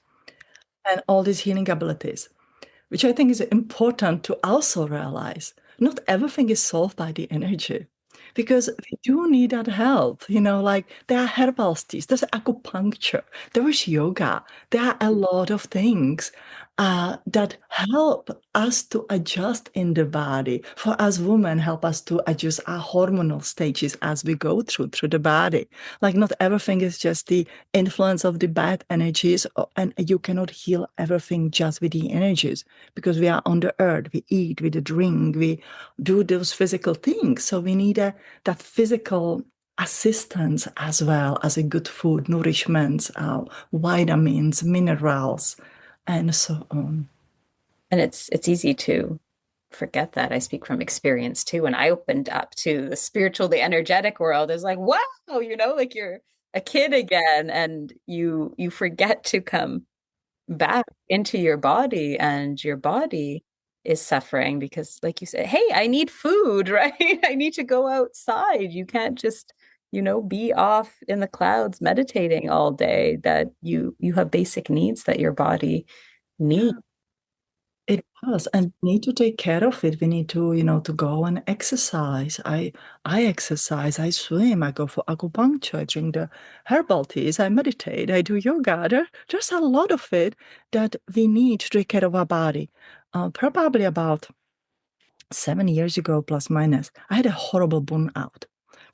and all these healing abilities, which I think is important to also realize. Not everything is solved by the energy because we do need that help. Like there are herbal teas, there's acupuncture, there is yoga, there are a lot of things that help us to adjust in the body. For us women, help us to adjust our hormonal stages as we go through the body. Like not everything is just the influence of the bad energies, and you cannot heal everything just with the energies because we are on the earth, we eat, we drink, we do those physical things. So we need that physical assistance as well as a good food, nourishment, vitamins, minerals, and so on.
And it's easy to forget that. I speak from experience too. When I opened up to the spiritual, the energetic world, it's like, wow, like you're a kid again, and you forget to come back into your body, and your body is suffering because, like you said, hey, I need food, right? I need to go outside. You can't just, be off in the clouds meditating all day. That you have basic needs that your body
Yeah,
needs.
it does, and we need to take care of it. We need to, to go and exercise. I exercise, I swim, I go for acupuncture, I drink the herbal teas, I meditate, I do yoga. There's a lot of it that we need to take care of our body. Probably about 7 years ago, plus minus, I had a horrible burnout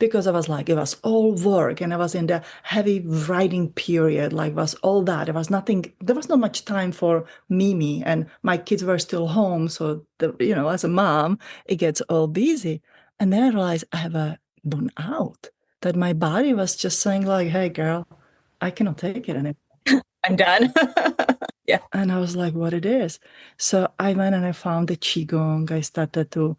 because I was like, it was all work and I was in the heavy writing period, like was all that. There was nothing, there was not much time for Mimi and my kids were still home. So, as a mom, it gets all busy. And then I realized I have a burnout that my body was just saying like, hey, girl, I cannot take it anymore.
I'm done. Yeah.
And I was like, what it is. So I went and I found the Qigong. I started to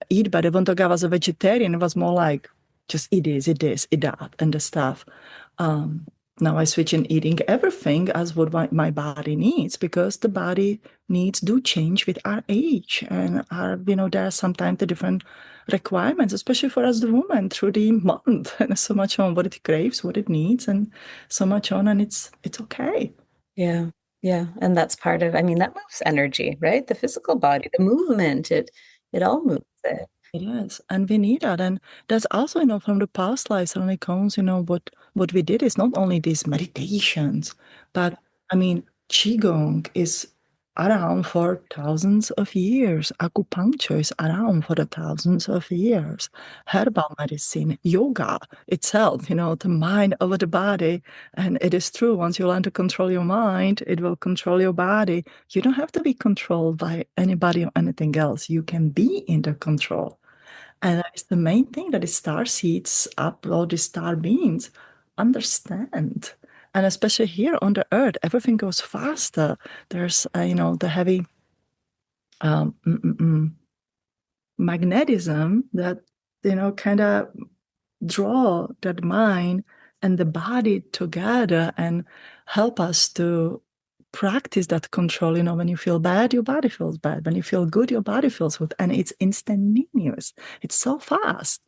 eat, but even though I was a vegetarian, it was more like just eat this, eat that, and the stuff. Um, Now I switch in eating everything as what my body needs because the body needs do change with our age, and there are sometimes the different requirements, especially for us the woman through the month, and so much on what it craves, what it needs, and so much on, and it's okay.
Yeah. Yeah. And that's part of, I mean, that moves energy, right? The physical body, the movement, it all moves it.
It is, and we need that, and that's also, from the past lives. When it comes, what we did is not only these meditations, but I mean, qigong is around for thousands of years. Acupuncture is around for the thousands of years. Herbal medicine, yoga itself, the mind over the body, and it is true. Once you learn to control your mind, it will control your body. You don't have to be controlled by anybody or anything else. You can be in the control. And that is the main thing that the star seeds up, all the star beings understand. And especially here on the earth, everything goes faster. There's, the heavy um, mm, mm, mm, magnetism that, kind of draw that mind and the body together and help us to practice that control. When you feel bad, your body feels bad. When you feel good, your body feels good. And it's instantaneous. It's so fast.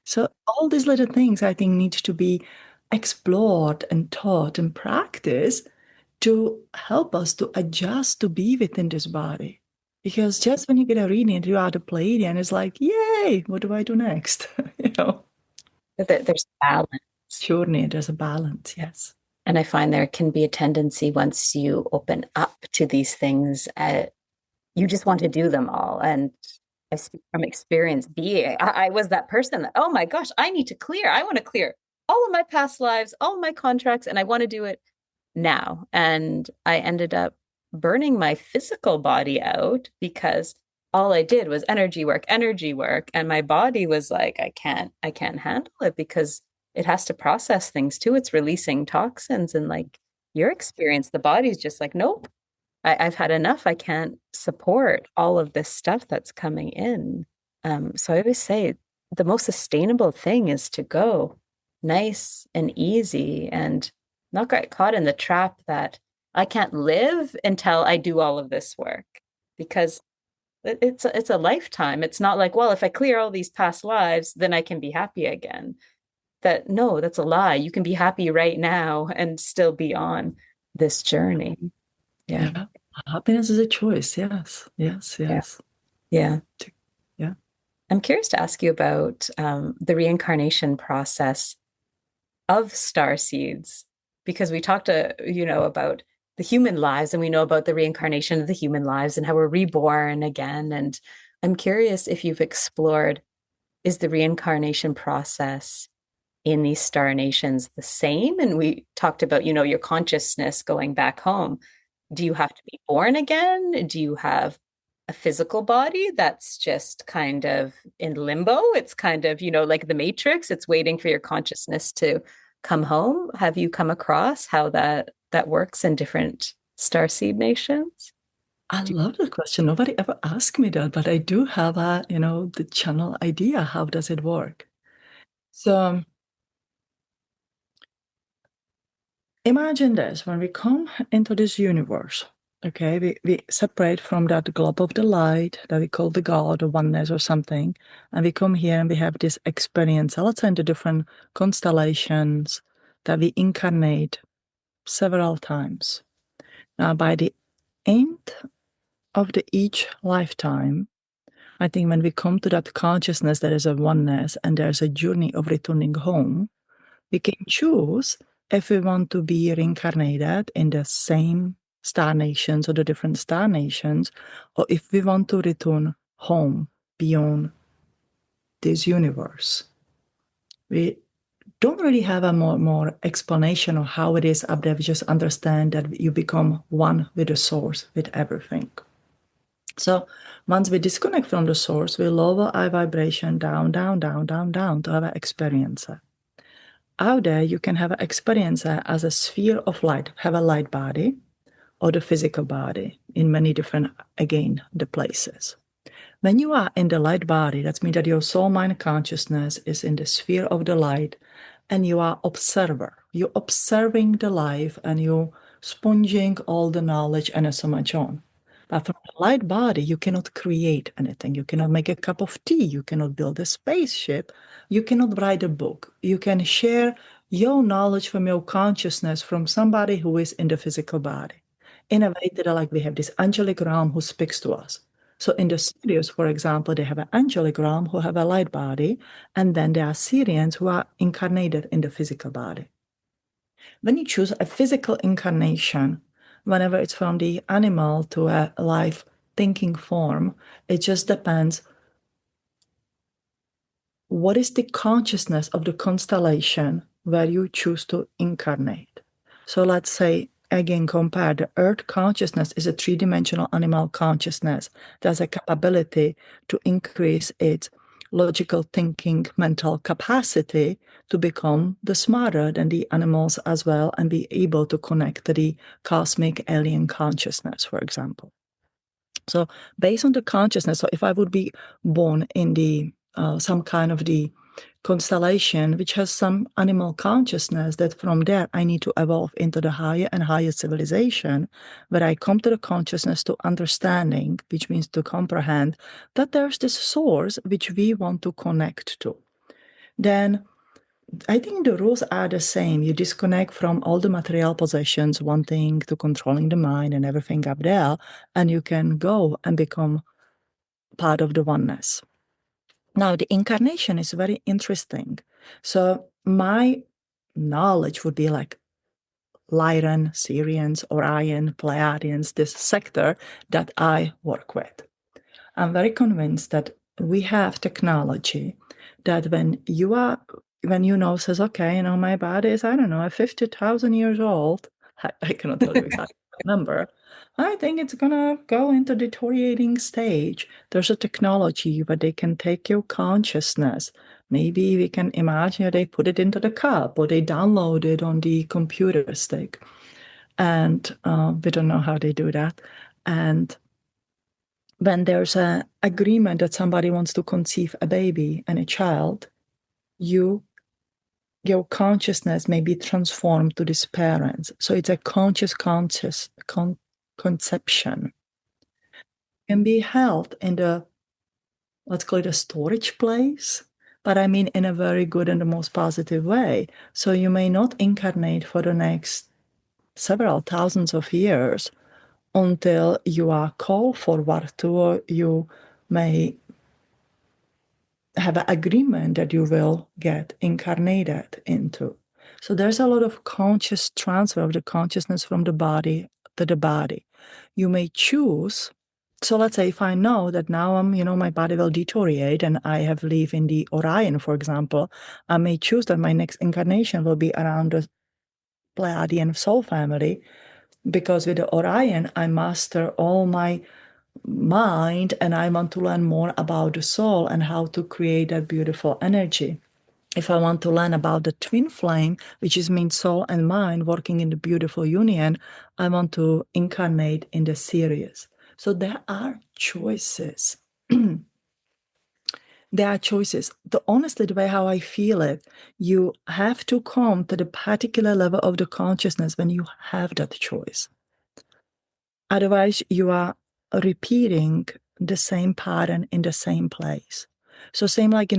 So all these little things I think need to be explored and taught and practiced to help us to adjust to be within this body. Because just when you get a reading, you are the Pleiadian, it's like, yay, what do I do next? you know,
There's balance.
journey, there's a balance, yes.
And I find there can be a tendency once you open up to these things, you just want to do them all. And I speak from experience being, I was that person that, oh my gosh, I need to clear. I want to clear all of my past lives, all of my contracts, and I want to do it now. And I ended up burning my physical body out because all I did was energy work, energy work. And my body was like, I can't handle it because it has to process things too. It's releasing toxins. And like your experience, the body's just like, nope, I've had enough. I can't support all of this stuff that's coming in. So I always say the most sustainable thing is to go nice and easy and not get caught in the trap that I can't live until I do all of this work because it's a lifetime. It's not like, well, if I clear all these past lives, then I can be happy again. that no, that's a lie. You can be happy right now and still be on this journey. Yeah.
Yeah. Happiness is a choice. Yes. Yes.
Yeah.
Yes.
Yeah.
Yeah.
I'm curious to ask you about the reincarnation process of star seeds, because we talked about the human lives, and we know about the reincarnation of the human lives and how we're reborn again. And I'm curious if you've explored, is the reincarnation process in these star nations the same? And we talked about, your consciousness going back home. Do you have to be born again? Do you have a physical body that's just kind of in limbo? It's kind of, like the Matrix, it's waiting for your consciousness to come home. Have you come across how that works in different starseed nations?
I love the question. Nobody ever asked me that, but I do have the channel idea. How does it work? So imagine this, when we come into this universe, okay, we separate from that globe of the light that we call the God or oneness or something, and we come here and we have this experience, let's say in the different constellations that we incarnate several times. Now, by the end of each lifetime, I think when we come to that consciousness, there is a oneness and there's a journey of returning home. We can choose if we want to be reincarnated in the same star nations or the different star nations, or if we want to return home beyond this universe. We don't really have a more explanation of how it is up there. We just understand that you become one with the source, with everything. So once we disconnect from the source, we lower our vibration down, down, down, down, down to have an experiencer. Out there, you can have an experiencer as a sphere of light, have a light body or the physical body in many different, again, the places. When you are in the light body, that means that your soul, mind, consciousness is in the sphere of the light, and you are observer. You're observing the life and you're sponging all the knowledge and so much on. But from the light body, you cannot create anything. You cannot make a cup of tea. You cannot build a spaceship. You cannot write a book. You can share your knowledge from your consciousness from somebody who is in the physical body. In a way that like we have this angelic realm who speaks to us. So in the Sirius, for example, they have an angelic realm who have a light body, and then there are Syrians who are incarnated in the physical body. When you choose a physical incarnation, whenever it's from the animal to a life thinking form, it just depends what is the consciousness of the constellation where you choose to incarnate. So let's say, again, compare the Earth consciousness is a three-dimensional animal consciousness. There's a capability to increase its logical thinking mental capacity to become the smarter than the animals as well and be able to connect to the cosmic alien consciousness, for example. So based on the consciousness, so if I would be born in the some kind of the constellation which has some animal consciousness, that from there I need to evolve into the higher and higher civilization, where I come to the consciousness to understanding, which means to comprehend that there's this source which we want to connect to. Then I think the rules are the same. You disconnect from all the material possessions, wanting to controlling the mind and everything up there, and you can go and become part of the oneness. Now, the incarnation is very interesting. So my knowledge would be like Lyran, Syrians, Orion, Pleiadians, this sector that I work with. I'm very convinced that we have technology that when you know, says, okay, my body is, I don't know, 50,000 years old. I cannot tell you exactly the number. I think it's going to go into deteriorating stage. There's a technology where they can take your consciousness. Maybe we can imagine they put it into the cup or they download it on the computer stick. And we don't know how they do that. And when there's an agreement that somebody wants to conceive a baby and a child, your consciousness may be transformed to these parents. So it's a conscious conception. Can be held in the, let's call it a storage place, but I mean in a very good and the most positive way. So you may not incarnate for the next several thousands of years until you are called forward to, or you may have an agreement that you will get incarnated into. So there's a lot of conscious transfer of the consciousness from the body to the body. You may choose. So let's say if I know that now my body will deteriorate and I have lived in the Orion, for example, I may choose that my next incarnation will be around the Pleiadian soul family, because with the Orion, I master all my mind and I want to learn more about the soul and how to create that beautiful energy. If I want to learn about the twin flame, which is means soul and mind working in the beautiful union, I want to incarnate in the Sirius. So there are choices. There are choices. Honestly, the way how I feel it, you have to come to the particular level of the consciousness when you have that choice. Otherwise, you are repeating the same pattern in the same place. So same like,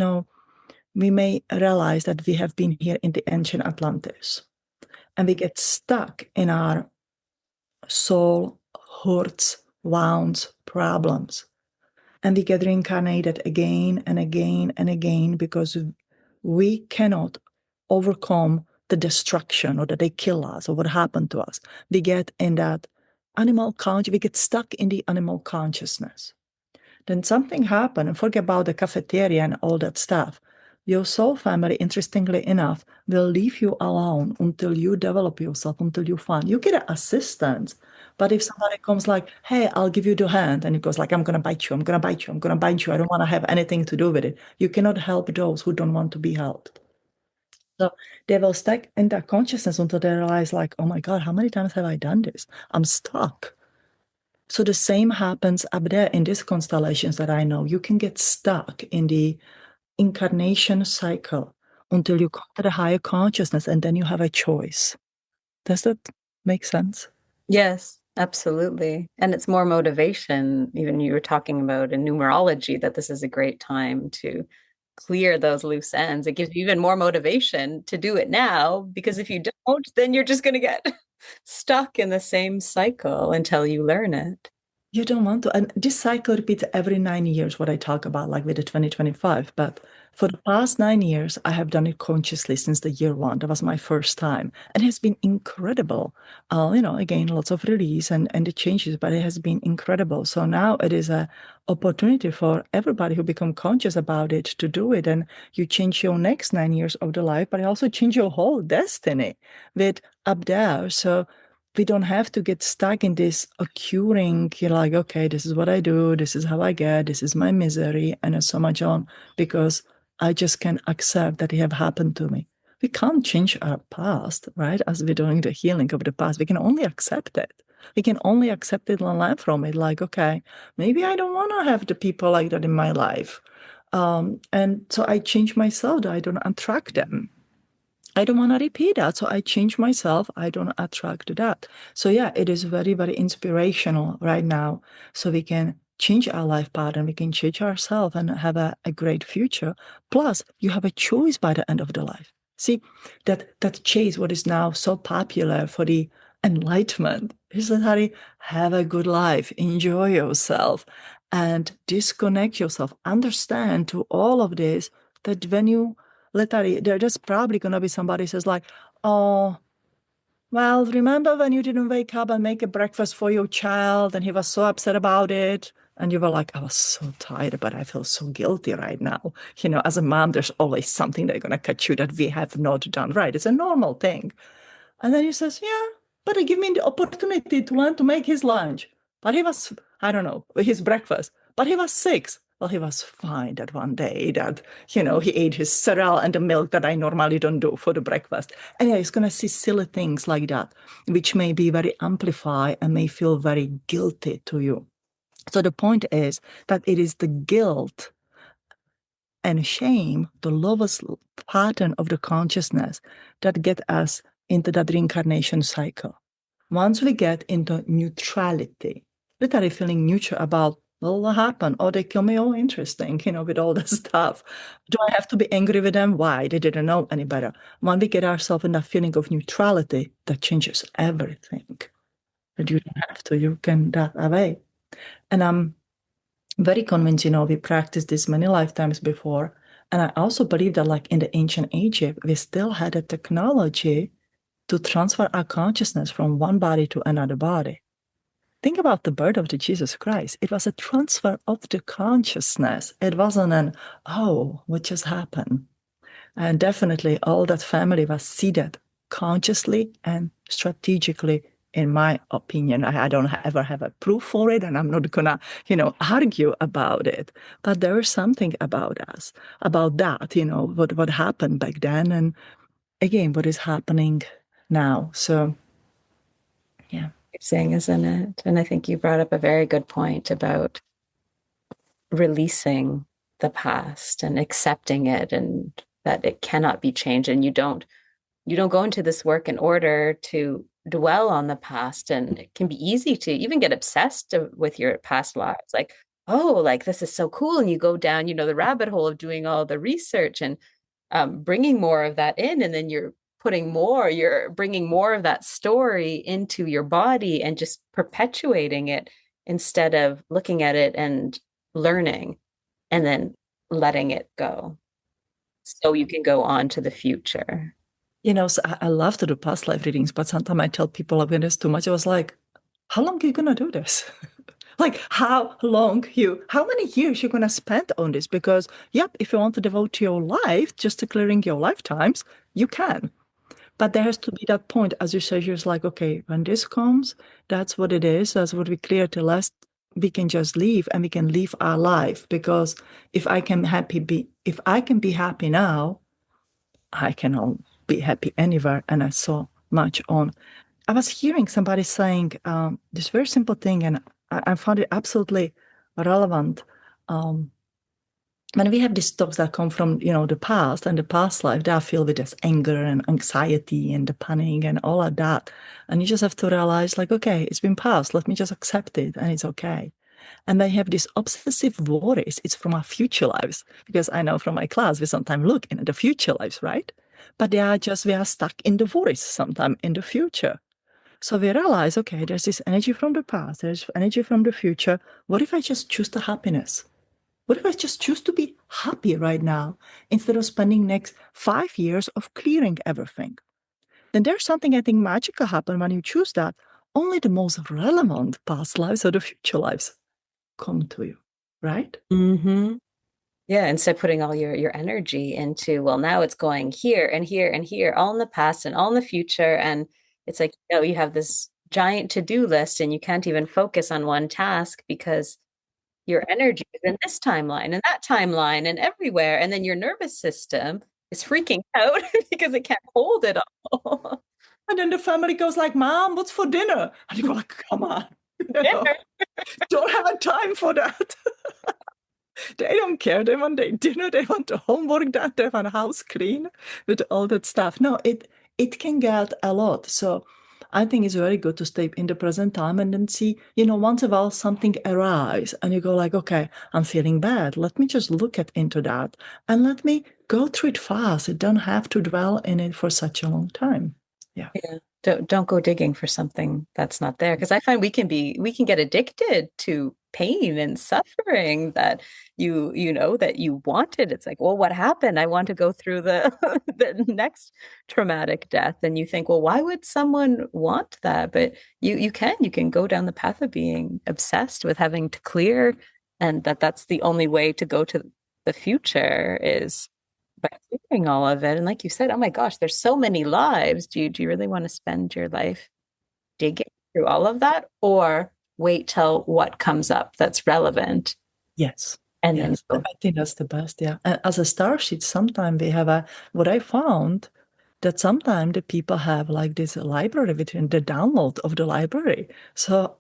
we may realize that we have been here in the ancient Atlantis and we get stuck in our soul hurts, wounds, problems. And we get reincarnated again and again and again because we cannot overcome the destruction or that they kill us or what happened to us. We get in that we get stuck in the animal consciousness. Then something happened, and forget about the cafeteria and all that stuff. Your soul family, interestingly enough, will leave you alone until you develop yourself, until you find. You get assistance. But if somebody comes like, hey, I'll give you the hand, and it goes like, I'm going to bite you, I'm going to bite you, I'm going to bite you, I don't want to have anything to do with it. You cannot help those who don't want to be helped. So they will stuck in their consciousness until they realize like, oh my God, how many times have I done this? I'm stuck. So the same happens up there in these constellations that I know. You can get stuck in the incarnation cycle until you come to the higher consciousness and then you have a choice. Does that make sense?
Yes, absolutely. And it's more motivation. Even you were talking about in numerology that this is a great time to clear those loose ends. It gives you even more motivation to do it now, because if you don't, then you're just going to get stuck in the same cycle until you learn it.
You don't want to. And this cycle repeats every 9 years, what I talk about, like with the 2025. But for the past 9 years, I have done it consciously since the year one. That was my first time. And it has been incredible. Again, lots of release and the changes, but it has been incredible. So now it is a opportunity for everybody who become conscious about it to do it. And you change your next 9 years of the life, but you also change your whole destiny with up there. So we don't have to get stuck in this occurring, like, okay, this is what I do, this is how I get, this is my misery, and so much on, because I just can accept that it have happened to me. We can't change our past, right? As we're doing the healing of the past, we can only accept it. We can only accept it and learn from it. Like, okay, maybe I don't want to have the people like that in my life. And so I change myself, that I don't attract them. I don't want to repeat that. So I change myself. I don't attract that. So yeah, it is very, very inspirational right now. So we can change our life pattern. We can change ourselves and have a great future. Plus, you have a choice by the end of the life. See, that chase, what is now so popular for the enlightenment, is that, Hari, have a good life, enjoy yourself, and disconnect yourself. Understand to all of this that when you literally, there's probably going to be somebody who says like, oh, well, remember when you didn't wake up and make a breakfast for your child and he was so upset about it? And you were like, I was so tired, but I feel so guilty right now. As a mom, there's always something they're going to catch you that we have not done right. It's a normal thing. And then he says, yeah, but he gave me the opportunity to learn to make his lunch. But he was, I don't know, his breakfast. But he was 6. Well, he was fine that one day that, he ate his cereal and the milk that I normally don't do for the breakfast. And yeah, he's going to see silly things like that, which may be very amplified and may feel very guilty to you. So the point is that it is the guilt and shame, the lowest pattern of the consciousness, that get us into that reincarnation cycle. Once we get into neutrality, literally feeling neutral about Well, what happened? Oh, they kill me. Oh, interesting, with all this stuff. Do I have to be angry with them? Why? They didn't know any better. When we get ourselves in that feeling of neutrality, that changes everything. And you don't have to, you can that away. And I'm very convinced, we practiced this many lifetimes before. And I also believe that, like in the ancient Egypt, we still had a technology to transfer our consciousness from one body to another body. Think about the birth of the Jesus Christ. It was a transfer of the consciousness. It wasn't an, oh, what just happened? And definitely all that family was seeded consciously and strategically, in my opinion. I don't ever have a proof for it, and I'm not gonna, argue about it. But there is something about us, about that, what happened back then, and again, what is happening now. So, yeah.
Saying, isn't it? And I think you brought up a very good point about releasing the past and accepting it, and that it cannot be changed. And you don't go into this work in order to dwell on the past. And it can be easy to even get obsessed with your past lives. Like, oh, like this is so cool. And you go down, the rabbit hole of doing all the research and bringing more of that in. And then you're bringing more of that story into your body and just perpetuating it instead of looking at it and learning and then letting it go so you can go on to the future.
So I love to do past life readings, but sometimes I tell people, when there's too much, I was like, how long are you gonna do this? Like how many years you're gonna spend on this? Because yep, if you want to devote your life just to clearing your lifetimes, you can. But there has to be that point, as you say, just like, okay, when this comes, that's what it is. That's what we clear till last. We can just leave and we can live our life. Because if I can be happy now, I can all be happy anywhere. And I saw much on. I was hearing somebody saying this very simple thing, and I found it absolutely relevant. When we have these thoughts that come from, the past and the past life, they are filled with this anger and anxiety and the panic and all of that. And you just have to realize, like, okay, it's been past. Let me just accept it, and it's okay. And they have these obsessive worries. It's from our future lives, because I know from my class we sometimes look in the future lives, right? But we are stuck in the worries sometime in the future. So we realize, okay, there's this energy from the past, there's energy from the future. What if I just choose the happiness? What if I just choose to be happy right now instead of spending next 5 years of clearing everything? Then there's something I think magical happen when you choose that. Only the most relevant past lives or the future lives come to you, right?
Mm-hmm. Yeah, instead of putting all your energy into, well, now it's going here and here and here, all in the past and all in the future. And it's like, you have this giant to-do list and you can't even focus on one task because your energy is in this timeline and that timeline and everywhere. And then your nervous system is freaking out because it can't hold it all.
And then the family goes like, Mom, what's for dinner? And you go like, come on, don't have a time for that. They don't care. They want their dinner. They want the homework done. They want a house clean with all that stuff. No, it can get a lot. So I think it's very good to stay in the present time and then see, once in a while something arrives and you go like, okay, I'm feeling bad. Let me just look into that and let me go through it fast. You don't have to dwell in it for such a long time. Yeah.
Yeah. Don't go digging for something that's not there. Because I find we can get addicted to pain and suffering that that you wanted. It's like, well, what happened? I want to go through the the next traumatic death. And you think, well, why would someone want that? But you can go down the path of being obsessed with having to clear, and that's the only way to go to the future is by clearing all of it. And like you said, oh my gosh, there's so many lives. Do you really want to spend your life digging through all of that, or wait till what comes up that's relevant?
Yes.
And
yes.
then
I think that's the best. Yeah. And as a starseed, sometimes we have what I found that sometimes the people have like this library within the download of the library. So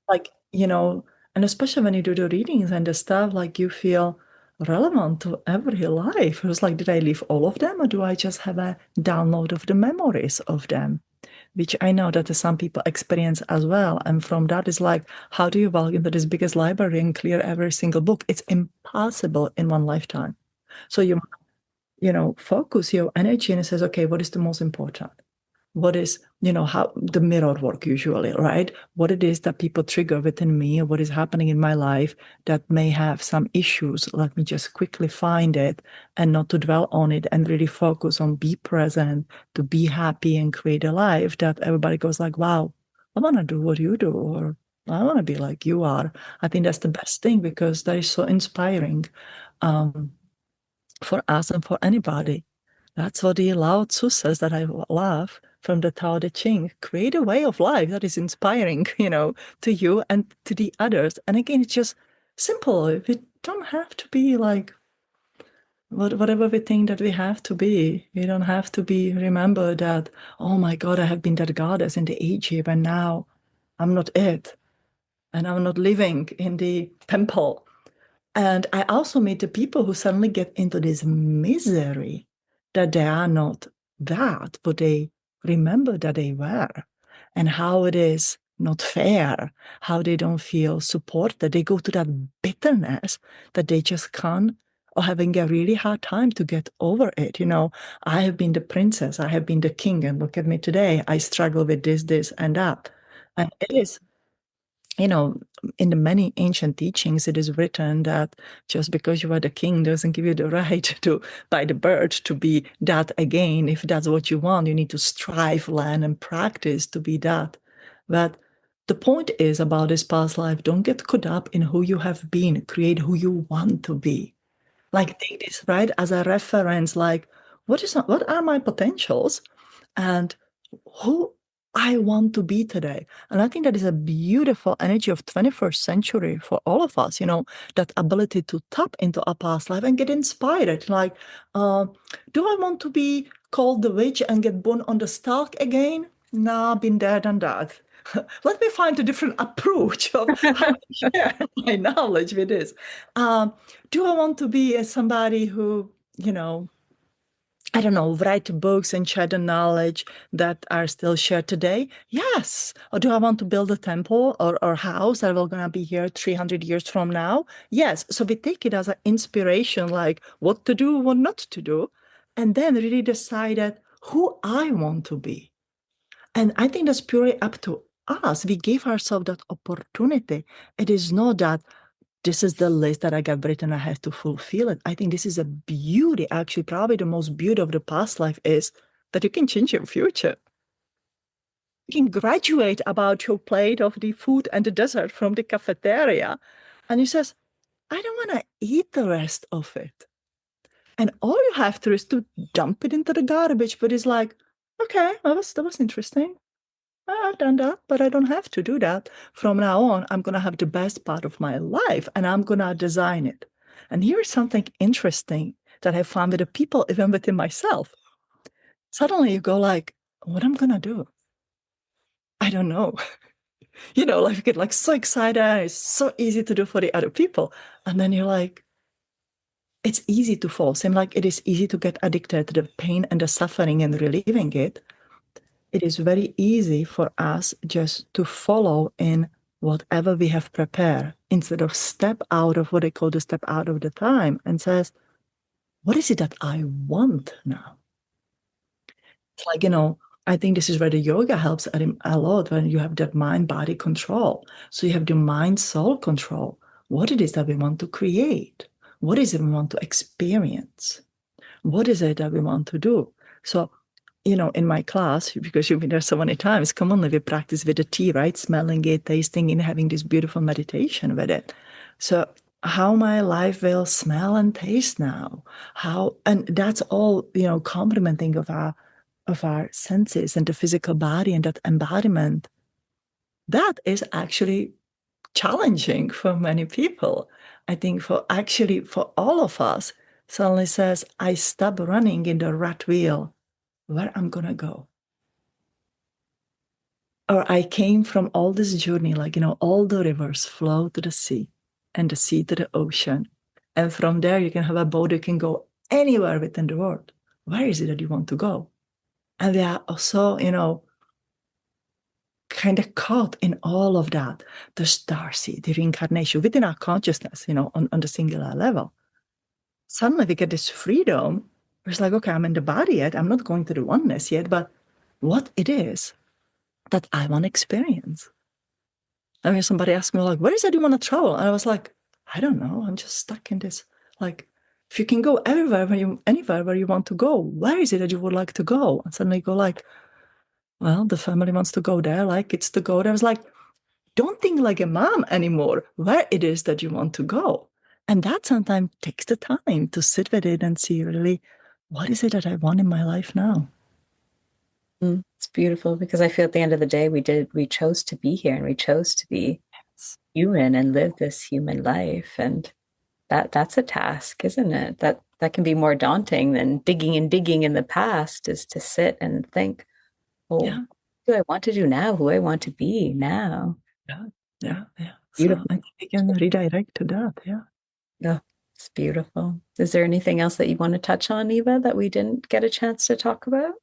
like, and especially when you do the readings and the stuff, like you feel relevant to every life. It was like, did I live all of them or do I just have a download of the memories of them? which I know that some people experience as well. And from that is like, how do you walk into this biggest library and clear every single book? It's impossible in one lifetime. So focus your energy and it says, okay, what is the most important? What is, how the mirror work usually, right? What it is that people trigger within me, or what is happening in my life that may have some issues. Let me just quickly find it and not to dwell on it and really focus on be present, to be happy and create a life that everybody goes like, wow, I want to do what you do, or I want to be like you are. I think that's the best thing because that is so inspiring for us and for anybody. That's what the Lao Tzu says that I love from the Tao Te Ching. Create a way of life that is inspiring, to you and to the others. And again, it's just simple. We don't have to be like whatever we think that we have to be. We don't have to be, remember that, oh my God, I have been that goddess in the Egypt and now I'm not it. And I'm not living in the temple. And I also meet the people who suddenly get into this misery that they are not that, but they remember that they were, and how it is not fair, how they don't feel supported. They go to that bitterness that they just can't, or having a really hard time to get over it. I have been the princess, I have been the king, and look at me today. I struggle with this, and that. And it is in the many ancient teachings, it is written that just because you are the king doesn't give you the right to, by the birth, to be that again. If that's what you want, you need to strive, learn, and practice to be that. But the point is about this past life, don't get caught up in who you have been, create who you want to be. Like take this, right, as a reference, like what are my potentials and who I want to be today. And I think that is a beautiful energy of 21st century for all of us, that ability to tap into our past life and get inspired. Like, do I want to be called the witch and get born on the stake again? Nah, been there, done that. Let me find a different approach of how to share my knowledge with this. Do I want to be somebody who, I don't know, write books and share the knowledge that are still shared today? Yes. Or do I want to build a temple or house that will gonna be here 300 years from now? Yes. So we take it as an inspiration, like what to do, what not to do, and then really decide who I want to be. And I think that's purely up to us. We gave ourselves that opportunity. It is not that this is the list that I got written, I have to fulfill it. I think this is a beauty. Actually, probably the most beauty of the past life is that you can change your future. You can graduate about your plate of the food and the dessert from the cafeteria. And you says, I don't want to eat the rest of it. And all you have to do is to dump it into the garbage. But it's like, okay, that was interesting. I've done that, but I don't have to do that. From now on, I'm going to have the best part of my life and I'm going to design it. And here's something interesting that I found with the people, even within myself. Suddenly you go like, what am I going to do? I don't know. Like you get like so excited. It's so easy to do for the other people. And then you're like, it's easy to fall. Same like it is easy to get addicted to the pain and the suffering and relieving it. It is very easy for us just to follow in whatever we have prepared instead of step out of what they call the step out of the time and says, what is it that I want now? It's like, I think this is where the yoga helps a lot when you have that mind-body control. So you have the mind-soul control. What it is that we want to create? What is it we want to experience? What is it that we want to do? So in my class, because you've been there so many times, commonly we practice with the tea, right? Smelling it, tasting and having this beautiful meditation with it. So how my life will smell and taste now, and that's all, complementing of our senses and the physical body and that embodiment. That is actually challenging for many people. I think for all of us, suddenly says, I stop running in the rat wheel. Where I'm gonna go. Or I came from all this journey, like, all the rivers flow to the sea and the sea to the ocean. And from there, you can have a boat that can go anywhere within the world. Where is it that you want to go? And we are also, kind of caught in all of that, the starseed, the reincarnation within our consciousness, on the singular level. Suddenly we get this freedom. It's like, okay, I'm in the body yet. I'm not going to the oneness yet, but what it is that I want to experience. I mean, somebody asked me, like, where is it you want to travel? And I was like, I don't know. I'm just stuck in this. Like, if you can go anywhere where you want to go, where is it that you would like to go? And suddenly you go like, well, the family wants to go there, like it's to go there. I was like, don't think like a mom anymore, where it is that you want to go. And that sometimes takes the time to sit with it and see really, what is it that I want in my life now?
It's beautiful, because I feel at the end of the day, we chose to be here, and we chose to be human and live this human life. And that's a task, isn't it? That can be more daunting than digging in the past, is to sit and think, oh, yeah. What do I want to do now? Who I want to be now?
Yeah. So I think we can redirect to that. Yeah.
Oh, it's beautiful. Is there anything else that you want to touch on, Eva, that we didn't get a chance to talk about?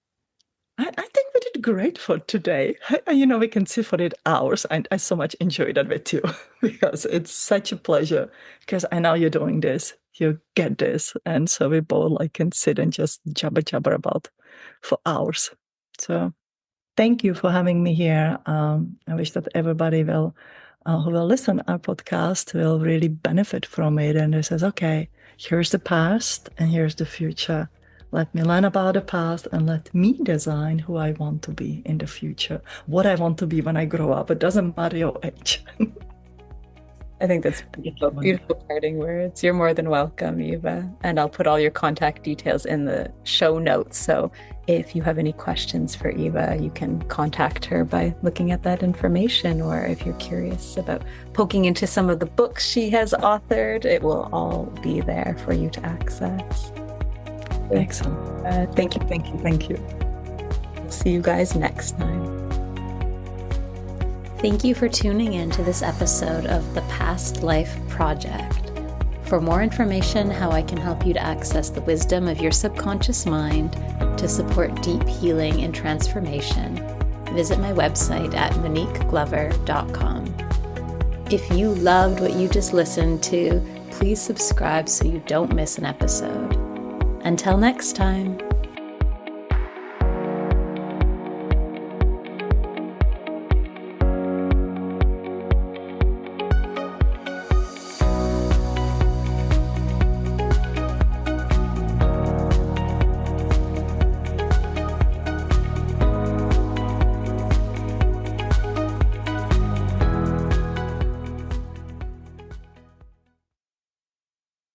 I think we did great for today. We can sit for it hours. I so much enjoy that with you because it's such a pleasure, because I know you're doing this, you get this. And so we both can sit and just jabber about for hours. So thank you for having me here. I wish that everybody who will listen to our podcast will really benefit from it. And it says, okay, here's the past and here's the future. Let me learn about the past and let me design who I want to be in the future, what I want to be when I grow up. It doesn't matter your age.
I think that's beautiful parting words. You're more than welcome, Eva. And I'll put all your contact details in the show notes. So if you have any questions for Eva, you can contact her by looking at that information. Or if you're curious about poking into some of the books she has authored, it will all be there for you to access.
Excellent.
Thank you. See you guys next time. Thank you for tuning in to this episode of the Past Life Project. For more information how I can help you to access the wisdom of your subconscious mind to support deep healing and transformation, visit my website at moniqueglover.com. If you loved what you just listened to, please subscribe so you don't miss an episode. Until next time.